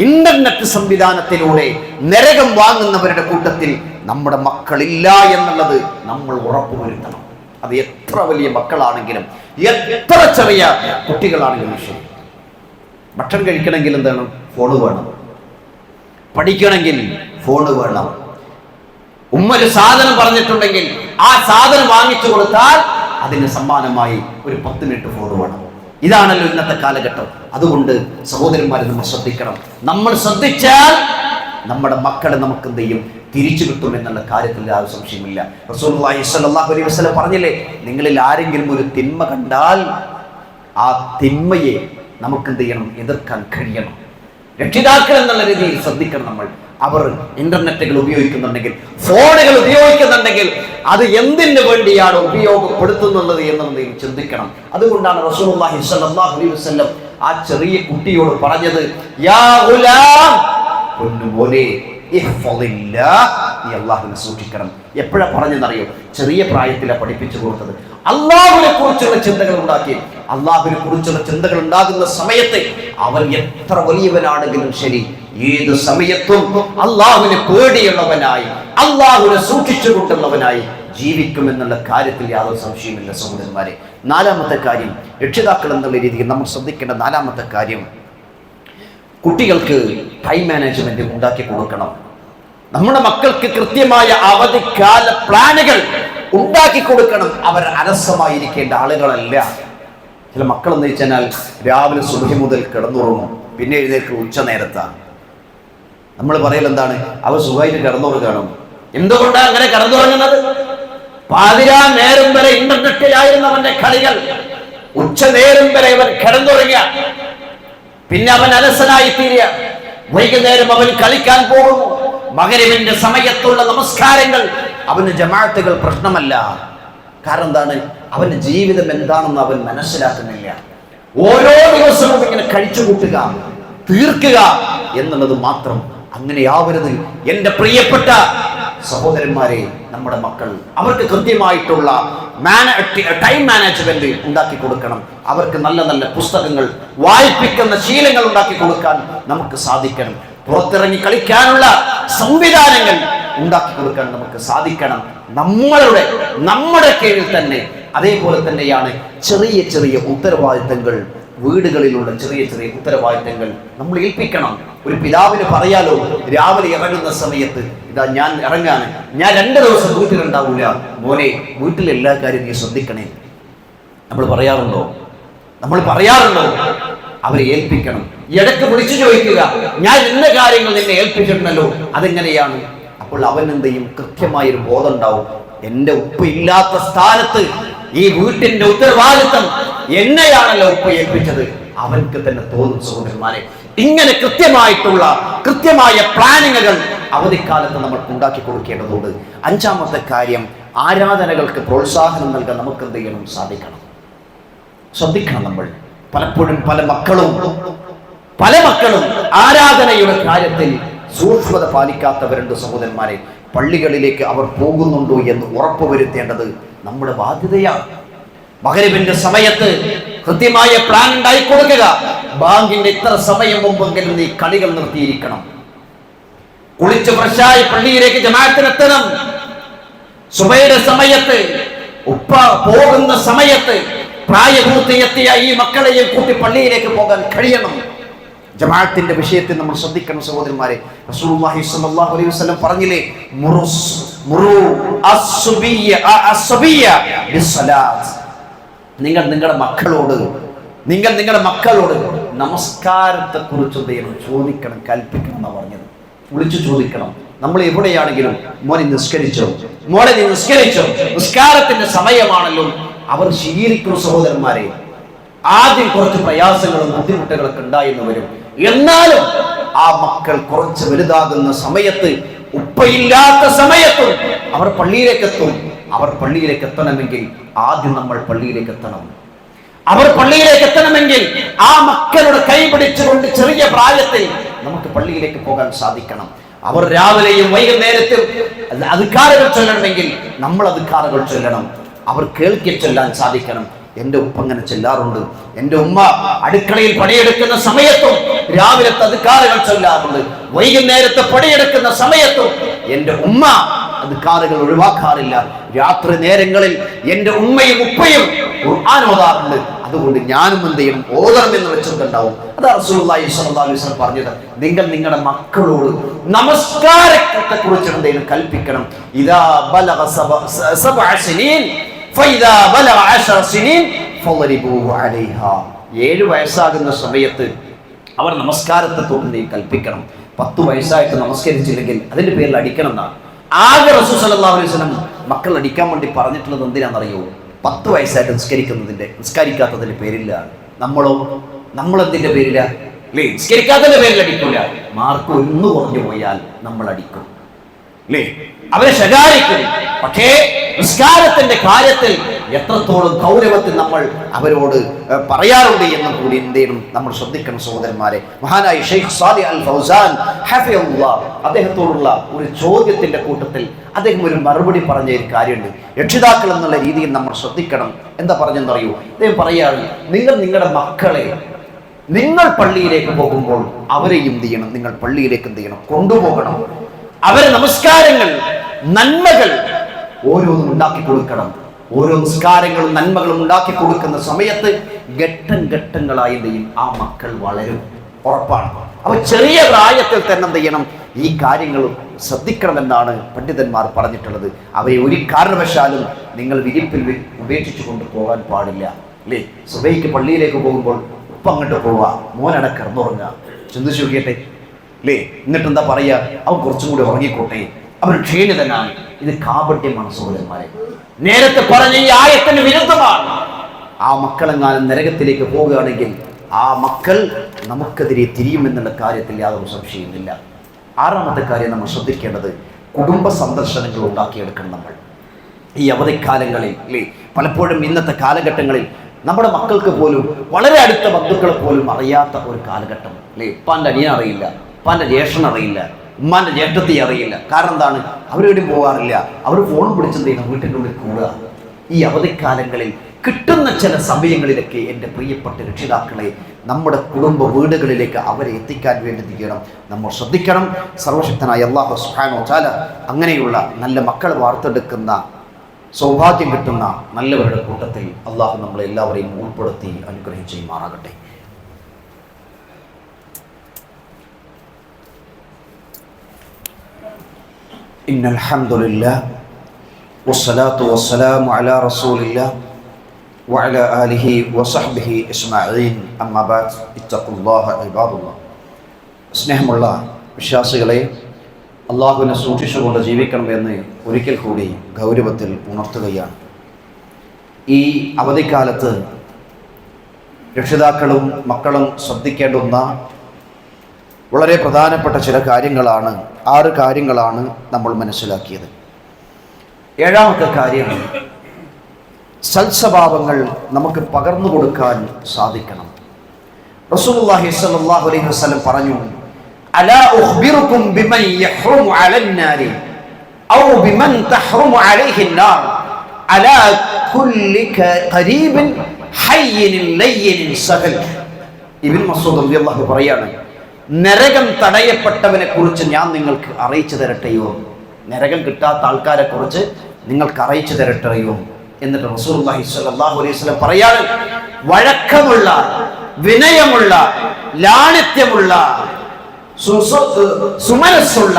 ഇന്റർനെറ്റ് സംവിധാനത്തിലൂടെ നരകം വാങ്ങുന്നവരുടെ കൂട്ടത്തിൽ നമ്മുടെ മക്കളില്ല എന്നുള്ളത് നമ്മൾ ഉറപ്പുവരുത്തണം. അത് എത്ര വലിയ മക്കളാണെങ്കിലും എത്ര ചെറിയ കുട്ടികളാണെങ്കിലും ശരി. ഭക്ഷണം കഴിക്കണമെങ്കിൽ എന്താണ്? ഫോണ് വേണം. പഠിക്കണമെങ്കിൽ ഫോണ് വേണം. ഉമ്മ ഒരു സാധനം പറഞ്ഞിട്ടുണ്ടെങ്കിൽ ആ സാധനം വാങ്ങിച്ചു കൊടുത്താൽ അതിന് സമ്മാനമായി ഒരു 10 മിനിറ്റ് ഫോൺ വേണം. ഇതാണല്ലോ ഇന്നത്തെ കാലഘട്ടം. അതുകൊണ്ട് സഹോദരന്മാരെ, നമ്മൾ ശ്രദ്ധിക്കണം. നമ്മൾ ശ്രദ്ധിച്ചാൽ നമ്മുടെ മക്കളെ നമുക്ക് എന്ത് ചെയ്യും? തിരിച്ചു കിട്ടും എന്നുള്ള കാര്യത്തിൽ യാതൊരു സംശയമില്ല. റസൂലുള്ളാഹി സ്വല്ലല്ലാഹു അലൈഹി വസല്ലം പറഞ്ഞില്ലേ, നിങ്ങളിൽ ആരെങ്കിലും ഒരു തിന്മ കണ്ടാൽ ആ തിന്മയെ നമുക്ക് എന്ത് ചെയ്യണം? എതിർക്കാൻ കഴിയണം. രക്ഷിതാക്കൾ എന്നുള്ള രീതിയിൽ ശ്രദ്ധിക്കണം നമ്മൾ. അവർ ഇന്റർനെറ്റുകൾ ഉപയോഗിക്കുന്നുണ്ടെങ്കിൽ, ഫോണുകൾ ഉപയോഗിക്കുന്നുണ്ടെങ്കിൽ അത് എന്തിനു വേണ്ടിയാണ് ഉപയോഗപ്പെടുത്തുന്നത് എന്നുള്ളത് ചിന്തിക്കണം. അതുകൊണ്ടാണ് റസൂലുള്ളാഹി സ്വല്ലല്ലാഹു അലൈഹി വസല്ലം ആ ചെറിയ കുട്ടിയോട് പറഞ്ഞത്, യാ ഗുലാം, പൊന്നുമോനെ, ഇഹ്ഫളില്ലാഹ്, നീ അല്ലാഹുവിനെ സൂക്ഷിക്കണം. എപ്പോഴാ പറഞ്ഞെന്നറിയോ? ചെറിയ പ്രായത്തിലാണ് പഠിപ്പിച്ചു കൊടുത്തത്. അല്ലാഹുവിനെ കുറിച്ചുള്ള ചിന്തകൾ ഉണ്ടാക്കി. അല്ലാഹുവിനെ കുറിച്ചുള്ള ചിന്തകൾ ഉണ്ടാകുന്ന സമയത്ത് അവൻ എത്ര വലിയവനാണെങ്കിലും ശരി, ഏത് സമയത്തും അല്ലാഹുവിനെ പേടിയുള്ളവനായി, അല്ലാഹുവിനെ സൂക്ഷിച്ചുകൊണ്ടുള്ളവനായി ജീവിക്കുമെന്നുള്ള കാര്യത്തിൽ യാതൊരു സംശയമില്ല സഹോദരന്മാരെ. നാലാമത്തെ കാര്യം, രക്ഷിതാക്കൾ എന്നുള്ള രീതിയിൽ നമ്മൾ ശ്രദ്ധിക്കേണ്ട നാലാമത്തെ കാര്യം, കുട്ടികൾക്ക് ടൈം മാനേജ്മെന്റ് ഉണ്ടാക്കി കൊടുക്കണം. നമ്മുടെ മക്കൾക്ക് കൃത്യമായ അവധിക്കാല പ്ലാനുകൾ ഉണ്ടാക്കി കൊടുക്കണം. അവർ അലസമായിരിക്കേണ്ട ആളുകളല്ല. ചില മക്കൾ എന്ന് വെച്ചാൽ രാവിലെ സുബഹി മുതൽ കിടന്നുറങ്ങും, പിന്നെ എഴുന്നേൽക്ക് ഉച്ച നേരത്താണ്. നമ്മൾ പറയൽ എന്താണ്? അവർ സുഖമായിട്ട് കിടന്നുറങ്ങണം. എന്തുകൊണ്ടാണ് അങ്ങനെ കിടന്നുറങ്ങുന്നത്? പാതിരാ നേരം വരെ ഇന്റർനെറ്റിലായിരുന്നവന്റെ കളികൾ ഉച്ച നേരം വരെ അവൻ കിടന്നുറങ്ങിയ പിന്നെ അവൻ അലസനായി തീരുക. വൈകുന്നേരം അവൻ കളിക്കാൻ പോകുന്നു. മഗ്‌രിബിന്റെ സമയത്തുള്ള നമസ്കാരങ്ങൾ അവന് ജമാഅത്തുകൾ പ്രശ്നമല്ല. കാരണം എന്താണ്? അവന്റെ ജീവിതം എന്താണെന്ന് അവൻ മനസ്സിലാക്കുന്നില്ല. ഓരോ ദിവസവും ഇങ്ങനെ കഴിച്ചു കൂട്ടുക, തീർക്കുക എന്നുള്ളത് മാത്രം. അങ്ങനെയാവരുത് എന്റെ പ്രിയപ്പെട്ട സഹോദരന്മാരെ. നമ്മുടെ മക്കൾ, അവർക്ക് കൃത്യമായിട്ടുള്ള ടൈം മാനേജ്മെന്റ് ഉണ്ടാക്കി കൊടുക്കണം. അവർക്ക് നല്ല നല്ല പുസ്തകങ്ങൾ വായിപ്പിക്കുന്ന ശീലങ്ങൾ ഉണ്ടാക്കി കൊടുക്കാൻ നമുക്ക് സാധിക്കണം. പുറത്തിറങ്ങി കളിക്കാനുള്ള സംവിധാനങ്ങൾ ഉണ്ടാക്കി കൊടുക്കാൻ നമുക്ക് സാധിക്കണം. നമ്മുടെ കീഴിൽ തന്നെ. അതേപോലെ തന്നെയാണ് ചെറിയ ചെറിയ ഉത്തരവാദിത്തങ്ങൾ, വീടുകളിലുള്ള ചെറിയ ചെറിയ ഉത്തരവാദിത്തങ്ങൾ നമ്മൾ ഏൽപ്പിക്കണം. ഒരു പിതാവിന് പറയാലോ, രാവിലെ ഇറങ്ങുന്ന സമയത്ത്, ഇതാ ഞാൻ ഇറങ്ങാണ്, ഞാൻ 2 ദിവസം വീട്ടിലുണ്ടാവൂല, മോനെ വീട്ടിലെ എല്ലാ കാര്യവും നീ ശ്രദ്ധിക്കണേ. നമ്മൾ പറയാറുണ്ടോ? അവരെ ഏൽപ്പിക്കണം. ഇടയ്ക്ക് വിളിച്ചു ചോദിക്കുക, ഞാൻ ഇന്ന കാര്യങ്ങൾ നിന്നെ ഏൽപ്പിച്ചിട്ടുണ്ടല്ലോ, അതെങ്ങനെയാണ്? അപ്പോൾ അവൻ എന്ത് ചെയ്യും? കൃത്യമായൊരു ബോധം ഉണ്ടാവും. എന്റെ ഉപ്പ ഇല്ലാത്ത സ്ഥാനത്ത് ഈ വീട്ടിന്റെ ഉത്തരവാദിത്തം എന്നെയാണല്ലോ ഉപ്പ ഏൽപ്പിച്ചത്. അവൻക്ക് തന്നെ തോന്നും സഹോദരന്മാരെ. ഇങ്ങനെ കൃത്യമായ പ്ലാനിങ്ങുകൾ അവധിക്കാലത്ത് നമ്മൾ ഉണ്ടാക്കി കൊടുക്കേണ്ടതുണ്ട്. 5ാമത്തെ കാര്യം, ആരാധനകൾക്ക് പ്രോത്സാഹനം നൽകാൻ നമുക്ക് എന്ത് ചെയ്യണം? ശ്രദ്ധിക്കണം. നമ്മൾ പലപ്പോഴും പല മക്കളും ആരാധനയുടെ കാര്യത്തിൽ സൂക്ഷ്മത പാലിക്കാത്തവരുണ്ട് സഹോദരന്മാരെ. പള്ളികളിലേക്ക് അവർ പോകുന്നുണ്ടോ എന്ന് ഉറപ്പുവരുത്തേണ്ടത് നമ്മുടെ ബാധ്യതയാണ്. മഗ്‌രിബിന്റെ സമയത്ത് കൃത്യമായ പ്ലാൻ ഉണ്ടായി കൊടുക്കുക. ബാങ്കിന്റെ ഇത്ര സമയം മുമ്പെങ്കിലും നീ കളികൾ നിർത്തിയിരിക്കണം. കുളിച്ച് ഫ്രഷായി പള്ളിയിലേക്ക് ജമാഅത്തിനെത്തണം. സുബഹിയുടെ സമയത്ത്, ഉപ്പ പോകുന്ന സമയത്ത് പ്രായപൂർത്തിയെത്തിയ ഈ മക്കളെയും കൂട്ടി പള്ളിയിലേക്ക് പോകാൻ കഴിയണം. ജമാഅത്തിന്റെ വിഷയത്തിൽ നമ്മൾ ശ്രദ്ധിക്കണം സഹോദരന്മാരെ. റസൂലുള്ളാഹി സ്വല്ലല്ലാഹു അലൈഹി വസല്ലം പറഞ്ഞില്ലേ, നിങ്ങൾ നിങ്ങളുടെ മക്കളോട് നമസ്കാരത്തെ കുറിച്ച് ചോദിക്കണം, കൽപ്പിക്കണം എന്നാണ് പറഞ്ഞത്. വിളിച്ചു ചോദിക്കണം. നമ്മൾ എവിടെയാണെങ്കിലും, മോനെ നിസ്കരിച്ചോ, നിസ്കാരത്തിന്റെ സമയമാണല്ലോ. അവർ ശീലിക്കും സഹോദരന്മാരെ. ആദ്യം കുറച്ച് പ്രയാസങ്ങളും ബുദ്ധിമുട്ടുകളൊക്കെ ഉണ്ടായെന്ന് വരും. എന്നാലും ആ മക്കൾ കുറച്ച് വലുതാകുന്ന സമയത്ത്, ഉപ്പയില്ലാത്ത സമയത്തും അവർ പള്ളിയിലേക്ക് എത്തും. അവർ പള്ളിയിലേക്ക് എത്തണമെങ്കിൽ ആദ്യം നമ്മൾ പള്ളിയിലേക്ക് എത്തണം. അവർ പള്ളിയിലേക്ക് എത്തണമെങ്കിൽ ആ മക്കളുടെ കൈ പിടിച്ചുകൊണ്ട് ചെറിയ പ്രായത്തിൽ നമുക്ക് പള്ളിയിലേക്ക് പോകാൻ സാധിക്കണം. അവർ രാവിലെയും വൈകുന്നേരത്തും അദ്കാറുകൾ ചൊല്ലണമെങ്കിൽ നമ്മൾ അദ്കാറുകൾ ചൊല്ലണം. അവർ കേൾക്കി ചൊല്ലാൻ സാധിക്കണം. എൻ്റെ ഉപ്പ അങ്ങനെ ചെല്ലാറുണ്ട്. എൻ്റെ ഉമ്മ അടുക്കളയിൽ പണിയെടുക്കുന്ന സമയത്തും രാവിലത്തെ അദ്കാറുകൾ ചൊല്ലാറുണ്ട്. വൈകുന്നേരത്തെ പണിയെടുക്കുന്ന സമയത്തും എൻ്റെ ഉമ്മ അദ്കാറുകൾ ഒഴിവാക്കാറില്ല. രാത്രി നേരങ്ങളിൽ എൻ്റെ ഉമ്മയും ഉപ്പയും ഖുർആൻ ഓതാറുണ്ട്. അതുകൊണ്ട് ഞാനും എന്ത് ചെയ്യണം? ഓതണം എന്ന് വെച്ചിട്ടുണ്ടാവും. അതാണ് റസൂലുള്ളാഹി സ്വല്ലല്ലാഹു അലൈഹി വസല്ലം പറഞ്ഞത്. നിങ്ങൾ നിങ്ങളുടെ മക്കളോട് നമസ്കാരത്തെ കുറിച്ച് എന്തെങ്കിലും കൽപ്പിക്കണം. ഇദാ ബലഗ സബഅ സിനീൻ ഫഇദാ ബലഗ 10 സിനീൻ ഫളരിബൂഹു അലൈഹാ. 7 വയസ്സാകുന്ന സമയത്ത് അവർ നമസ്കാരത്തെ തൊട്ട് കൽപ്പിക്കണം. 10 വയസ്സായിട്ട് നമസ്കരിച്ചില്ലെങ്കിൽ അതിന്റെ പേരിൽ അടിക്കണം എന്നാണ്. ആകെ റസൂൽ സല്ലല്ലാഹു അലൈഹി വസല്ലം മക്കൾ അടിക്കാൻ വേണ്ടി പറഞ്ഞിട്ടുള്ളത് എന്തിനാണെന്നറിയോ? 10 വയസ്സായിട്ട് നിസ്കരിക്കാത്തതിന്റെ പേരിലാണ്. നമ്മളെന്തിന്റെ പേരില അല്ലേ? നിസ്കരിക്കാത്തതിന്റെ പേരിൽ അടിക്കില്ല. മാർക്ക് ഒന്ന് കുറഞ്ഞു പോയാൽ നമ്മൾ അടിക്കും അല്ലേ? അവരെ ശകാരിക്കും. പക്ഷേ നിസ്കാരത്തിന്റെ കാര്യത്തിൽ എത്രത്തോളം ഗൗരവത്തിൽ നമ്മൾ അവരോട് പറയാറുണ്ട് എന്നും കൂടി എന്തെയും നമ്മൾ ശ്രദ്ധിക്കണം സഹോദരന്മാരെ. മഹാനായ ഷെയ്ഖ് സാലിഹ് അൽ ഫൗസാൻ ഹഫിദഹുല്ലാഹ് അദ്ദേഹത്തോടുള്ള ഒരു ചോദ്യത്തിന്റെ കൂട്ടത്തിൽ അദ്ദേഹം ഒരു മറുപടി പറഞ്ഞ ഒരു കാര്യമുണ്ട്. രക്ഷിതാക്കൾ എന്നുള്ള രീതിയിൽ നമ്മൾ ശ്രദ്ധിക്കണം. എന്താ പറഞ്ഞെന്നറിയൂ? അദ്ദേഹം പറയാണ്, നിങ്ങളുടെ മക്കളെ നിങ്ങൾ പള്ളിയിലേക്ക് പോകുമ്പോൾ അവരെയും എന്ത് ചെയ്യണം? നിങ്ങൾ പള്ളിയിലേക്ക് എന്ത് ചെയ്യണം? കൊണ്ടുപോകണം. അവരെ നമസ്കാരങ്ങൾ, നന്മകൾ ഓരോന്നും ഉണ്ടാക്കി കൊടുക്കണം. ഓരോ നിസ്കാരങ്ങളും നന്മകളും ഉണ്ടാക്കി കൊടുക്കുന്ന സമയത്ത് ഘട്ടങ്ങളായി എന്ത് ചെയ്യും? ആ മക്കൾ വളരും, ഉറപ്പാണ്. അപ്പൊ ചെറിയ പ്രായത്തിൽ തന്നെ എന്ത് ചെയ്യണം? ഈ കാര്യങ്ങൾ ശ്രദ്ധിക്കണമെന്നാണ് പണ്ഡിതന്മാർ പറഞ്ഞിട്ടുള്ളത്. അവരെ ഒരു കാരണവശാലും നിങ്ങൾ വിരിപ്പിൽ ഉപേക്ഷിച്ചു കൊണ്ട് പോകാൻ പാടില്ല അല്ലേ? സുബൈക്ക് പള്ളിയിലേക്ക് പോകുമ്പോൾ ഉപ്പ അങ്ങോട്ട് പോവുക, മോനട കിടന്നുറങ്ങുക. ചിന്തിച്ചു നോക്കിയട്ടെ അല്ലേ? എന്നിട്ട് എന്താ പറയുക? അവൻ കുറച്ചും കൂടി ഉറങ്ങിക്കോട്ടെ, അവൻ ക്ഷീണിതനാണ്. ഇത് കാപട്യമാണ് സഹോദരന്മാരെ. നേരത്തെ പറഞ്ഞ ഈ ആയത്തിന് വിരുദ്ധമാണ്. ആ മക്കളെങ്ങാനും നരകത്തിലേക്ക് പോവുകയാണെങ്കിൽ ആ മക്കൾ നമുക്കെതിരെ തിരിയുമെന്നുള്ള കാര്യത്തിൽ യാതൊരു സംശയമില്ല. ആറാമത്തെ കാര്യം നമ്മൾ ശ്രദ്ധിക്കേണ്ടത്, കുടുംബ സന്ദർശനങ്ങൾ ഉണ്ടാക്കിയെടുക്കണം. നമ്മൾ ഈ അവധിക്കാലങ്ങളിൽ അല്ലേ, പലപ്പോഴും ഇന്നത്തെ കാലഘട്ടങ്ങളിൽ നമ്മുടെ മക്കൾക്ക് പോലും വളരെ അടുത്ത ബന്ധുക്കളെ പോലും അറിയാത്ത ഒരു കാലഘട്ടം അല്ലേ? ഉപ്പാൻ്റെ അനിയൻ അറിയില്ല, ഉപ്പാൻ്റെ ജ്യേഷ്ഠൻ അറിയില്ല, ഉമ്മാൻ്റെ ജ്യേഷ്ഠത്തെ അറിയില്ല. കാരണം എന്താണ്? അവരെവിടെയും പോകാറില്ല. അവർ ഫോൺ പിടിച്ചെന്ത് ചെയ്യണം? വീട്ടിൻ്റെ ഉള്ളിൽ കൂടുക. ഈ അവധിക്കാലങ്ങളിൽ കിട്ടുന്ന ചില സമയങ്ങളിലൊക്കെ എൻ്റെ പ്രിയപ്പെട്ട രക്ഷിതാക്കളെ നമ്മുടെ കുടുംബ വീടുകളിലേക്ക് അവരെ എത്തിക്കാൻ വേണ്ടി ചെയ്യണം, നമ്മൾ ശ്രദ്ധിക്കണം. സർവശക്തനായ അല്ലാഹു സുബ്ഹാനഹു വ തആല അങ്ങനെയുള്ള നല്ല മക്കളെ വാർത്തെടുക്കുന്ന സൗഭാഗ്യം കിട്ടുന്ന നല്ലവരുടെ കൂട്ടത്തിൽ അള്ളാഹു നമ്മളെ എല്ലാവരെയും ഉൾപ്പെടുത്തി അനുഗ്രഹിച്ചുമാറാകട്ടെ. ഇന്നൽ ഹംദുലില്ലാഹ് വസ്സലാത്തു വസ്സലാമു അലാ റസൂലില്ലാഹ് വഅലാ ആലിഹി വസഹ്ബിഹി അജ്മഈൻ. അമ്മാ ബഅദ്, ഇത്തഖുല്ലാഹ ഇബാദുല്ലാഹ്. സ്നേഹമുള്ള വിശ്വാസികളെ, അള്ളാഹുവിനെ സൂക്ഷിച്ചുകൊണ്ട് ജീവിക്കണമെന്ന് ഒരിക്കൽ കൂടി ഗൗരവത്തിൽ ഉണർത്തുകയാണ്. ഈ അവധിക്കാലത്ത് രക്ഷിതാക്കളും മക്കളും ശ്രദ്ധിക്കേണ്ടുന്ന വളരെ പ്രധാനപ്പെട്ട ചില കാര്യങ്ങളാണ്, 6 കാര്യങ്ങളാണ് നമ്മൾ മനസ്സിലാക്കിയത്. 7ാമത്തെ കാര്യം, സൽസ്വഭാവങ്ങൾ നമുക്ക് പകർന്നു കൊടുക്കാൻ സാധിക്കണം. റസൂലുള്ളാഹി സ്വല്ലല്ലാഹു അലൈഹി വസല്ലം പറഞ്ഞു, അലാ ഉഖ്ബിറുകും ബിമൻ യഹ്റുമു അലന്നാരി ഔ ബിമൻ തഹ്റുമു അലൈഹിന്നാർ അലാ കുല്ലി ഖരീബിൻ ഹയ്യിൻ ലയ്യിൻ സഹൽ. ഇബ്നു മസ്ഊദ് റളിയല്ലാഹു പറയാണ്, നരകം തടയപ്പെട്ടവനെ കുറിച്ച് ഞാൻ നിങ്ങൾക്ക് അറിയിച്ചു തരട്ടെയോ? നരകം കിട്ടാത്ത ആൾക്കാരെ കുറിച്ച് നിങ്ങൾക്ക് അറിയിച്ചു തരട്ടെയോ? എന്നിട്ട് റസൂലുള്ളാഹി സ്വല്ലല്ലാഹു അലൈഹി വസല്ലം പറയാണ്, വഴക്കമുള്ള, വിനയമുള്ള, ലാളിത്യമുള്ള, സുമനസ്സുള്ള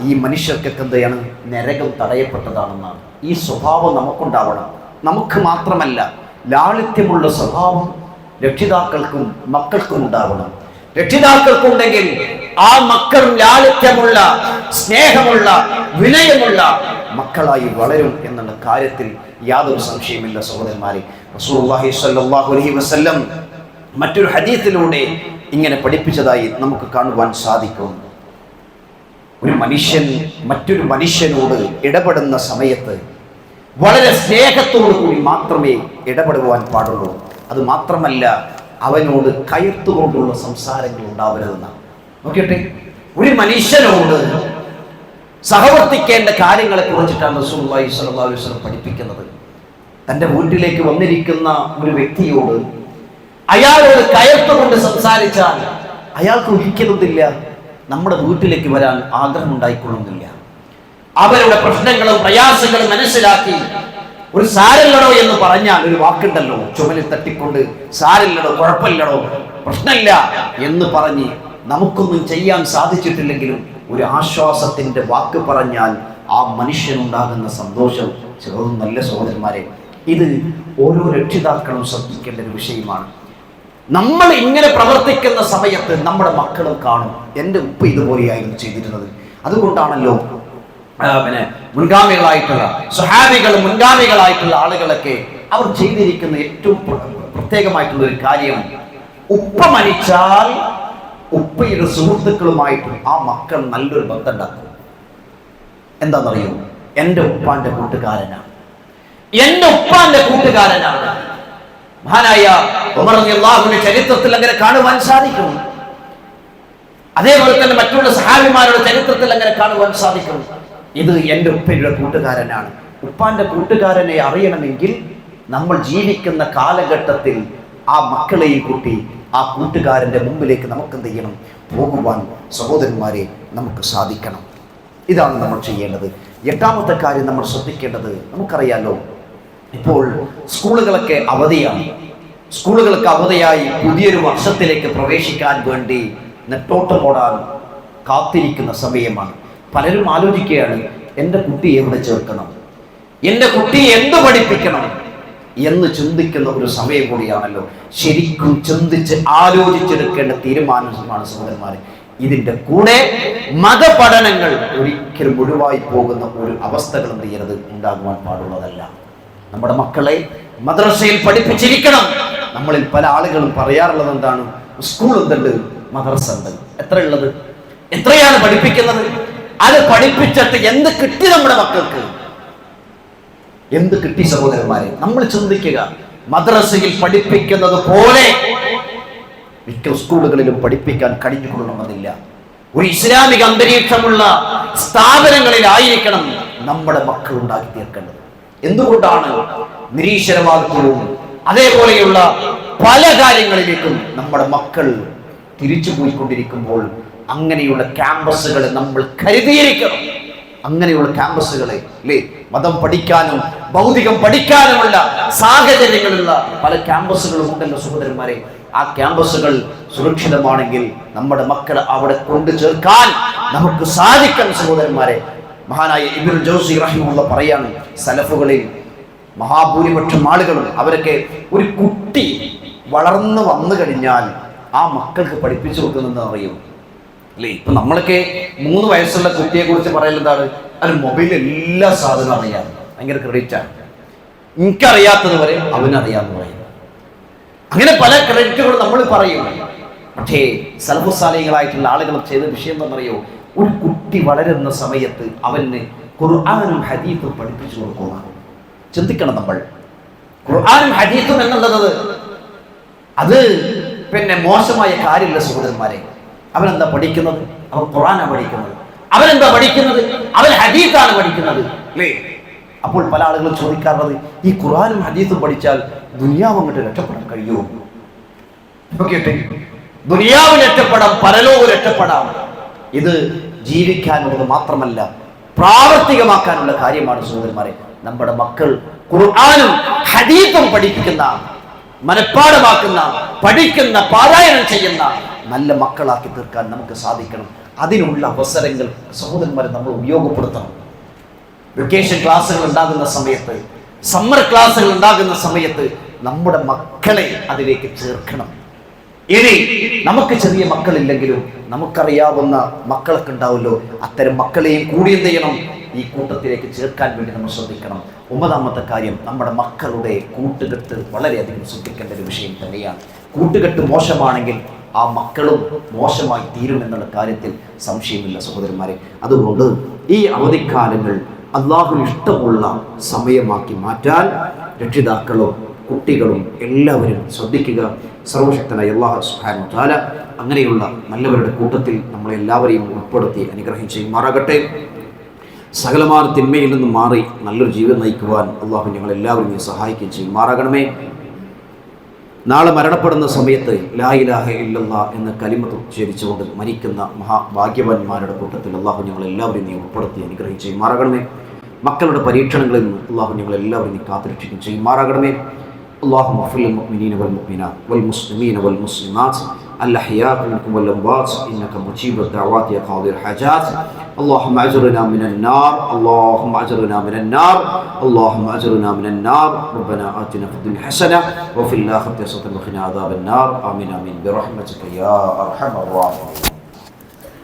ഈ മനുഷ്യർക്കൊക്കെ എന്താണ്? നരകം തടയപ്പെട്ടതാണെന്നാണ്. ഈ സ്വഭാവം നമുക്കുണ്ടാവണം. നമുക്ക് മാത്രമല്ല, ലാളിത്യമുള്ള സ്വഭാവം രക്ഷിതാക്കൾക്കും മക്കൾക്കും ഉണ്ടാവണം. രക്ഷിതാക്കൾക്കുണ്ടെങ്കിൽ ആ മക്കൾ ലാളിത്യമുള്ള, സ്നേഹമുള്ള, വിനയമുള്ള മക്കളായി വളരും എന്നുള്ള കാര്യത്തിൽ യാതൊരു സംശയമില്ല സഹോദരന്മാരെ. റസൂലുള്ളാഹി സ്വല്ലല്ലാഹു അലൈഹി വസല്ലം മറ്റൊരു ഹദീസിലൂടെ ഇങ്ങനെ പഠിപ്പിച്ചതായി നമുക്ക് കാണുവാൻ സാധിക്കും. ഒരു മനുഷ്യൻ മറ്റൊരു മനുഷ്യനോട് ഇടപെടുന്ന സമയത്ത് വളരെ സ്നേഹത്തോടു കൂടി മാത്രമേ ഇടപെടുവാൻ പാടുള്ളൂ. അത് മാത്രമല്ല, അവനോട് കയർത്തുകൊണ്ടുള്ള സംസാരങ്ങൾ ഉണ്ടാവരുതെന്നാണ്. നോക്കിയിട്ട് ഒരു മനുഷ്യനോട് സഹവർത്തിക്കേണ്ട കാര്യങ്ങളെ കുറിച്ചിട്ടാണ് റസൂലുള്ളാഹി സ്വല്ലല്ലാഹു അലൈഹി വസല്ലം പഠിപ്പിക്കുന്നത്. തൻ്റെ വീട്ടിലേക്ക് വന്നിരിക്കുന്ന ഒരു വ്യക്തിയോട് അയാളോട് കയർത്തുകൊണ്ട് സംസാരിച്ചാൽ അയാൾക്ക് ഒരിക്കലുമില്ല നമ്മുടെ വീട്ടിലേക്ക് വരാൻ ആഗ്രഹമുണ്ടായിക്കൊള്ളുന്നില്ല. അവരുടെ പ്രശ്നങ്ങളും പ്രയാസങ്ങളും മനസ്സിലാക്കി ഒരു സാരല്ലടോ എന്ന് പറഞ്ഞാൽ ഒരു വാക്കുണ്ടല്ലോ, ചുമലിൽ തട്ടിക്കൊണ്ട് സാരല്ലടോ, കുഴപ്പമില്ലടോ, പ്രശ്നമില്ല എന്ന് പറഞ്ഞ് നമുക്കൊന്നും ചെയ്യാൻ സാധിച്ചിട്ടില്ലെങ്കിലും ഒരു ആശ്വാസത്തിന്റെ വാക്ക് പറഞ്ഞാൽ ആ മനുഷ്യനുണ്ടാകുന്ന സന്തോഷം ചെറുതൊന്നല്ല സഹോദരന്മാരെ. ഇത് ഓരോ രക്ഷിതാക്കളും ശ്രദ്ധിക്കേണ്ട ഒരു വിഷയമാണ്. നമ്മൾ ഇങ്ങനെ പ്രവർത്തിക്കുന്ന സമയത്ത് നമ്മുടെ മക്കളും കാണും, എൻ്റെ ഉപ്പ ഇതുപോലെയായിരുന്നു ചെയ്തിരുന്നത്. അതുകൊണ്ടാണല്ലോ മുൻഗാമികളായിട്ടുള്ള സ്വഹാബികൾ, മുൻഗാമികളായിട്ടുള്ള ആളുകളൊക്കെ അവർ ചെയ്തിരിക്കുന്ന ഏറ്റവും പ്രത്യേകമായിട്ടുള്ള ഒരു കാര്യം, ഉപ്പ മരിച്ചാൽ ഉപ്പയുടെ സുഹൃത്തുക്കളുമായിട്ട് ആ മക്കൾ നല്ലൊരു ബന്ധം ഉണ്ടാക്കും. എന്താണെന്നറിയോ? എൻ്റെ ഉപ്പാന്റെ കൂട്ടുകാരനാണ്, എൻ്റെ ഉപ്പാന്റെ കൂട്ടുകാരനാണ്. മഹാനായ ഉമർ റളിയല്ലാഹുവിന്റെ ചരിത്രത്തിൽ അങ്ങനെ കാണുവാൻ സാധിക്കും. അതേപോലെ തന്നെ മറ്റുള്ള സഹാബിമാരുടെ ചരിത്രത്തിൽ അങ്ങനെ കാണുവാൻ സാധിക്കും. ഇത് എൻ്റെ ഉപ്പയുടെ കൂട്ടുകാരനാണ്. ഉപ്പാന്റെ കൂട്ടുകാരനെ അറിയണമെങ്കിൽ നമ്മൾ ജീവിക്കുന്ന കാലഘട്ടത്തിൽ ആ മക്കളെയും കൂട്ടി ആ കൂട്ടുകാരൻ്റെ മുമ്പിലേക്ക് നമുക്ക് എന്ത് ചെയ്യണം? പോകുവാൻ സഹോദരന്മാരെ നമുക്ക് സാധിക്കണം. ഇതാണ് നമ്മൾ ചെയ്യേണ്ടത്. എട്ടാമത്തെ കാര്യം നമ്മൾ ശ്രദ്ധിക്കേണ്ടത്, നമുക്കറിയാലോ ഇപ്പോൾ സ്കൂളുകളൊക്കെ അവധിയാണ്. സ്കൂളുകൾക്ക് അവധിയായി പുതിയൊരു വർഷത്തിലേക്ക് പ്രവേശിക്കാൻ വേണ്ടി നെട്ടോട്ടമോടാൻ കാത്തിരിക്കുന്ന സമയമാണ്. പലരും ആലോചിക്കുകയാണ്, എൻ്റെ കുട്ടിയെ എവിടെ ചേർക്കണം, എൻ്റെ കുട്ടിയെ എന്ത് പഠിപ്പിക്കണം എന്ന് ചിന്തിക്കുന്ന ഒരു സമയം കൂടിയാണല്ലോ. ശരിക്കും ചിന്തിച്ച് ആലോചിച്ചെടുക്കേണ്ട തീരുമാനമാണ് സഹോദരന്മാരെ. ഇതിൻ്റെ കൂടെ മതപഠനങ്ങൾ ഒരിക്കലും ഒഴിവായി പോകുന്ന ഒരു അവസ്ഥകൾ എന്ത് ചെയ്യരുത്, ഉണ്ടാകുവാൻ പാടുള്ളതല്ല. നമ്മുടെ മക്കളെ മദ്രസയിൽ പഠിപ്പിച്ചിരിക്കണം. നമ്മളിൽ പല ആളുകളും പറയാറുള്ളത് എന്താണ്? സ്കൂൾ എന്തുണ്ട്, മദ്രസ ഉണ്ട്. എത്രയുള്ളത്, എത്രയാണ് പഠിപ്പിക്കുന്നത്? അത് പഠിപ്പിച്ചിട്ട് എന്ത് കിട്ടി നമ്മുടെ മക്കൾക്ക്? എന്ത് കിട്ടി സഹോദരന്മാരെ? നമ്മൾ ചിന്തിക്കുക. മദ്രസയിൽ പഠിപ്പിക്കുന്നത് പോലെ മിക്ക സ്കൂളുകളിലും പഠിപ്പിക്കാൻ കഴിഞ്ഞുകൊള്ളണമെന്നില്ല. ഒരു ഇസ്ലാമിക അന്തരീക്ഷമുള്ള സ്ഥാപനങ്ങളിലായിരിക്കണം നമ്മുടെ മക്കൾ ഉണ്ടാക്കി തീർക്കേണ്ടത്. എന്തുകൊണ്ടാണ് നിരീശ്വരവാദവും അതേപോലെയുള്ള പല കാര്യങ്ങളിലേക്കും നമ്മുടെ മക്കൾ തിരിച്ചു പോയിക്കൊണ്ടിരിക്കുമ്പോൾ അങ്ങനെയുള്ള ക്യാമ്പസുകളെ നമ്മൾ കരുതിയിരിക്കണം. അങ്ങനെയുള്ള ക്യാമ്പസുകളെ അല്ലേ, മതം പഠിക്കാനും ഭൗതികം പഠിക്കാനുമുള്ള സാഹചര്യങ്ങളുള്ള പല ക്യാമ്പസുകളും ഉണ്ടല്ലോ സഹോദരന്മാരെ. ആ ക്യാമ്പസുകൾ സുരക്ഷിതമാണെങ്കിൽ നമ്മുടെ മക്കളെ അവിടെ കൊണ്ടു ചേർക്കാൻ നമുക്ക് സാധിക്കണം സഹോദരന്മാരെ. മഹാനായ ഇബ്നുൽ ജൗസി റഹിമഹുല്ലാഹ് പറയാണ്, സലഫുകളിൽ മഹാഭൂരിപക്ഷം ആളുകളും അവരൊക്കെ ഒരു കുട്ടി വളർന്നു വന്നു കഴിഞ്ഞാൽ ആ മക്കൾക്ക് പഠിപ്പിച്ചു കൊടുക്കുന്നതെന്ന് അറിയും അല്ലേ. ഇപ്പൊ നമ്മളൊക്കെ 3 വയസ്സുള്ള കുട്ടിയെ കുറിച്ച് പറയൽ എന്താണ്? അത് മൊബൈലിൽ എല്ലാ സാധനവും അറിയാം, ഭയങ്കര ക്രെഡിറ്റാണ്. എനിക്കറിയാത്തത് വരെ അവനറിയാമെന്ന് പറയും. അങ്ങനെ പല ക്രെഡിറ്റുകൾ നമ്മൾ പറയും. പക്ഷേ സലഫു സാലിഹീങ്ങളായിട്ടുള്ള ആളുകൾ ചെയ്ത വിഷയം എന്താണെന്നറിയോ? ഒരു കുട്ടി വളരുന്ന സമയത്ത് അവന് ഖുർആനും ഹദീസും പഠിപ്പിച്ചു കൊടുക്കുക. ചിന്തിക്കണം നമ്മൾ. ഖുർആനും ഹദീസും എന്നുള്ളത് അത് പിന്നെ മോശമായ കാര്യമില്ല സഹോദരന്മാരെ. അവനെന്താ പഠിക്കുന്നത്? അവൻ ഖുർആനാണ് പഠിക്കുന്നത്. അവനെന്താ പഠിക്കുന്നത്? അവൻ ഹദീസാണ് പഠിക്കുന്നത് അല്ലേ. അപ്പോൾ പല ആളുകളും ചോദിക്കാറുള്ളത്, ഈ ഖുർആനും ഹദീസും പഠിച്ചാൽ ദുനിയാവ് അങ്ങോട്ട് രക്ഷപ്പെടാൻ കഴിയുമോ? നോക്കിയിട്ട് ദുനിയാവ് രക്ഷപ്പെടാം, പരലോകം രക്ഷപ്പെടാം. ഇത് ജീവിക്കാനുള്ളത് മാത്രമല്ല, പ്രാവർത്തികമാക്കാനുള്ള കാര്യമാണ് സഹോദരന്മാരെ. നമ്മുടെ മക്കൾ ഖുർആനും ഹദീസും പഠിപ്പിക്കുന്ന, മനഃപ്പാഠമാക്കുന്ന, പഠിക്കുന്ന, പാരായണം ചെയ്യുന്ന നല്ല മക്കളാക്കി തീർക്കാൻ നമുക്ക് സാധിക്കണം. അതിനുള്ള അവസരങ്ങൾ സഹോദരന്മാരെ നമ്മൾ ഉപയോഗപ്പെടുത്തണം. വെക്കേഷൻ ക്ലാസ്സുകൾ ഉണ്ടാകുന്ന സമയത്ത്, സമ്മർ ക്ലാസ്സുകൾ ഉണ്ടാകുന്ന സമയത്ത് നമ്മുടെ മക്കളെ അതിലേക്ക് ചേർക്കണം. ഇനി നമുക്ക് ചെറിയ മക്കളില്ലെങ്കിലും നമുക്കറിയാവുന്ന മക്കളൊക്കെ ഉണ്ടാവുമല്ലോ, അത്തരം മക്കളെയും കൂടി എന്ത് ചെയ്യണം? ഈ കൂട്ടത്തിലേക്ക് ചേർക്കാൻ വേണ്ടി നമ്മൾ ശ്രദ്ധിക്കണം. 9ാമത്തെ കാര്യം, നമ്മുടെ മക്കളുടെ കൂട്ടുകെട്ട് വളരെയധികം ശ്രദ്ധിക്കേണ്ട ഒരു വിഷയം തന്നെയാണ്. കൂട്ടുകെട്ട് മോശമാണെങ്കിൽ ആ മക്കളും മോശമായി തീരുമെന്നുള്ള കാര്യത്തിൽ സംശയമില്ല സഹോദരന്മാരെ. അതുകൊണ്ട് ഈ അവധിക്കാലങ്ങൾ അള്ളാഹുവിന് ഇഷ്ടമുള്ള സമയമാക്കി മാറ്റാൻ രക്ഷിതാക്കളും കുട്ടികളും എല്ലാവരും ശ്രദ്ധിക്കുക. സർവശക്തനായ അല്ലാഹു സുബ്ഹാനഹു വ തആല അങ്ങനെയുള്ള നല്ലവരുടെ കൂട്ടത്തിൽ നമ്മളെല്ലാവരെയും ഉൾപ്പെടുത്തി അനുഗ്രഹം ചെയ്യുമാറാകട്ടെ. സകലമായ തിന്മയിൽ നിന്നും മാറി നല്ലൊരു ജീവിതം നയിക്കുവാൻ അള്ളാഹു ഞങ്ങളെല്ലാവരും സഹായിക്കുകയും ചെയ്യുമാറാകണമേ. നാളെ മരണപ്പെടുന്ന സമയത്ത് ലാ ഇലാഹ ഇല്ലല്ലാഹ് എന്ന കലിമത്ത് ഉച്ചരിച്ചുകൊണ്ട് മരിക്കുന്ന മഹാഭാഗ്യവാന്മാരുടെ കൂട്ടത്തിൽ അള്ളാഹു ഞങ്ങളെല്ലാവരും നീ ഉൾപ്പെടുത്തി അനുഗ്രഹം ചെയ്യുമാറാകണമേ. മക്കളുടെ പരീക്ഷണങ്ങളിൽ നിന്ന് അള്ളാഹു ഞങ്ങളെല്ലാവരും നീ കാത്തുരക്ഷിക്കുകയും ചെയ്യുമാറാകണമേ. اللهم اغفر للمؤمنين والمؤمنات والمسلمين والمسلمات الأحياء منكم والأموات إنك مجيب الدعوات يا قاضي الحاجات. اللهم أجرنا من النار، اللهم أجرنا من النار، اللهم أجرنا من النار. ربنا آتنا في الدنيا حسنة وفي الآخرة حسنة وقنا عذاب النار. آمين آمين برحمتك يا أرحم الراحمين.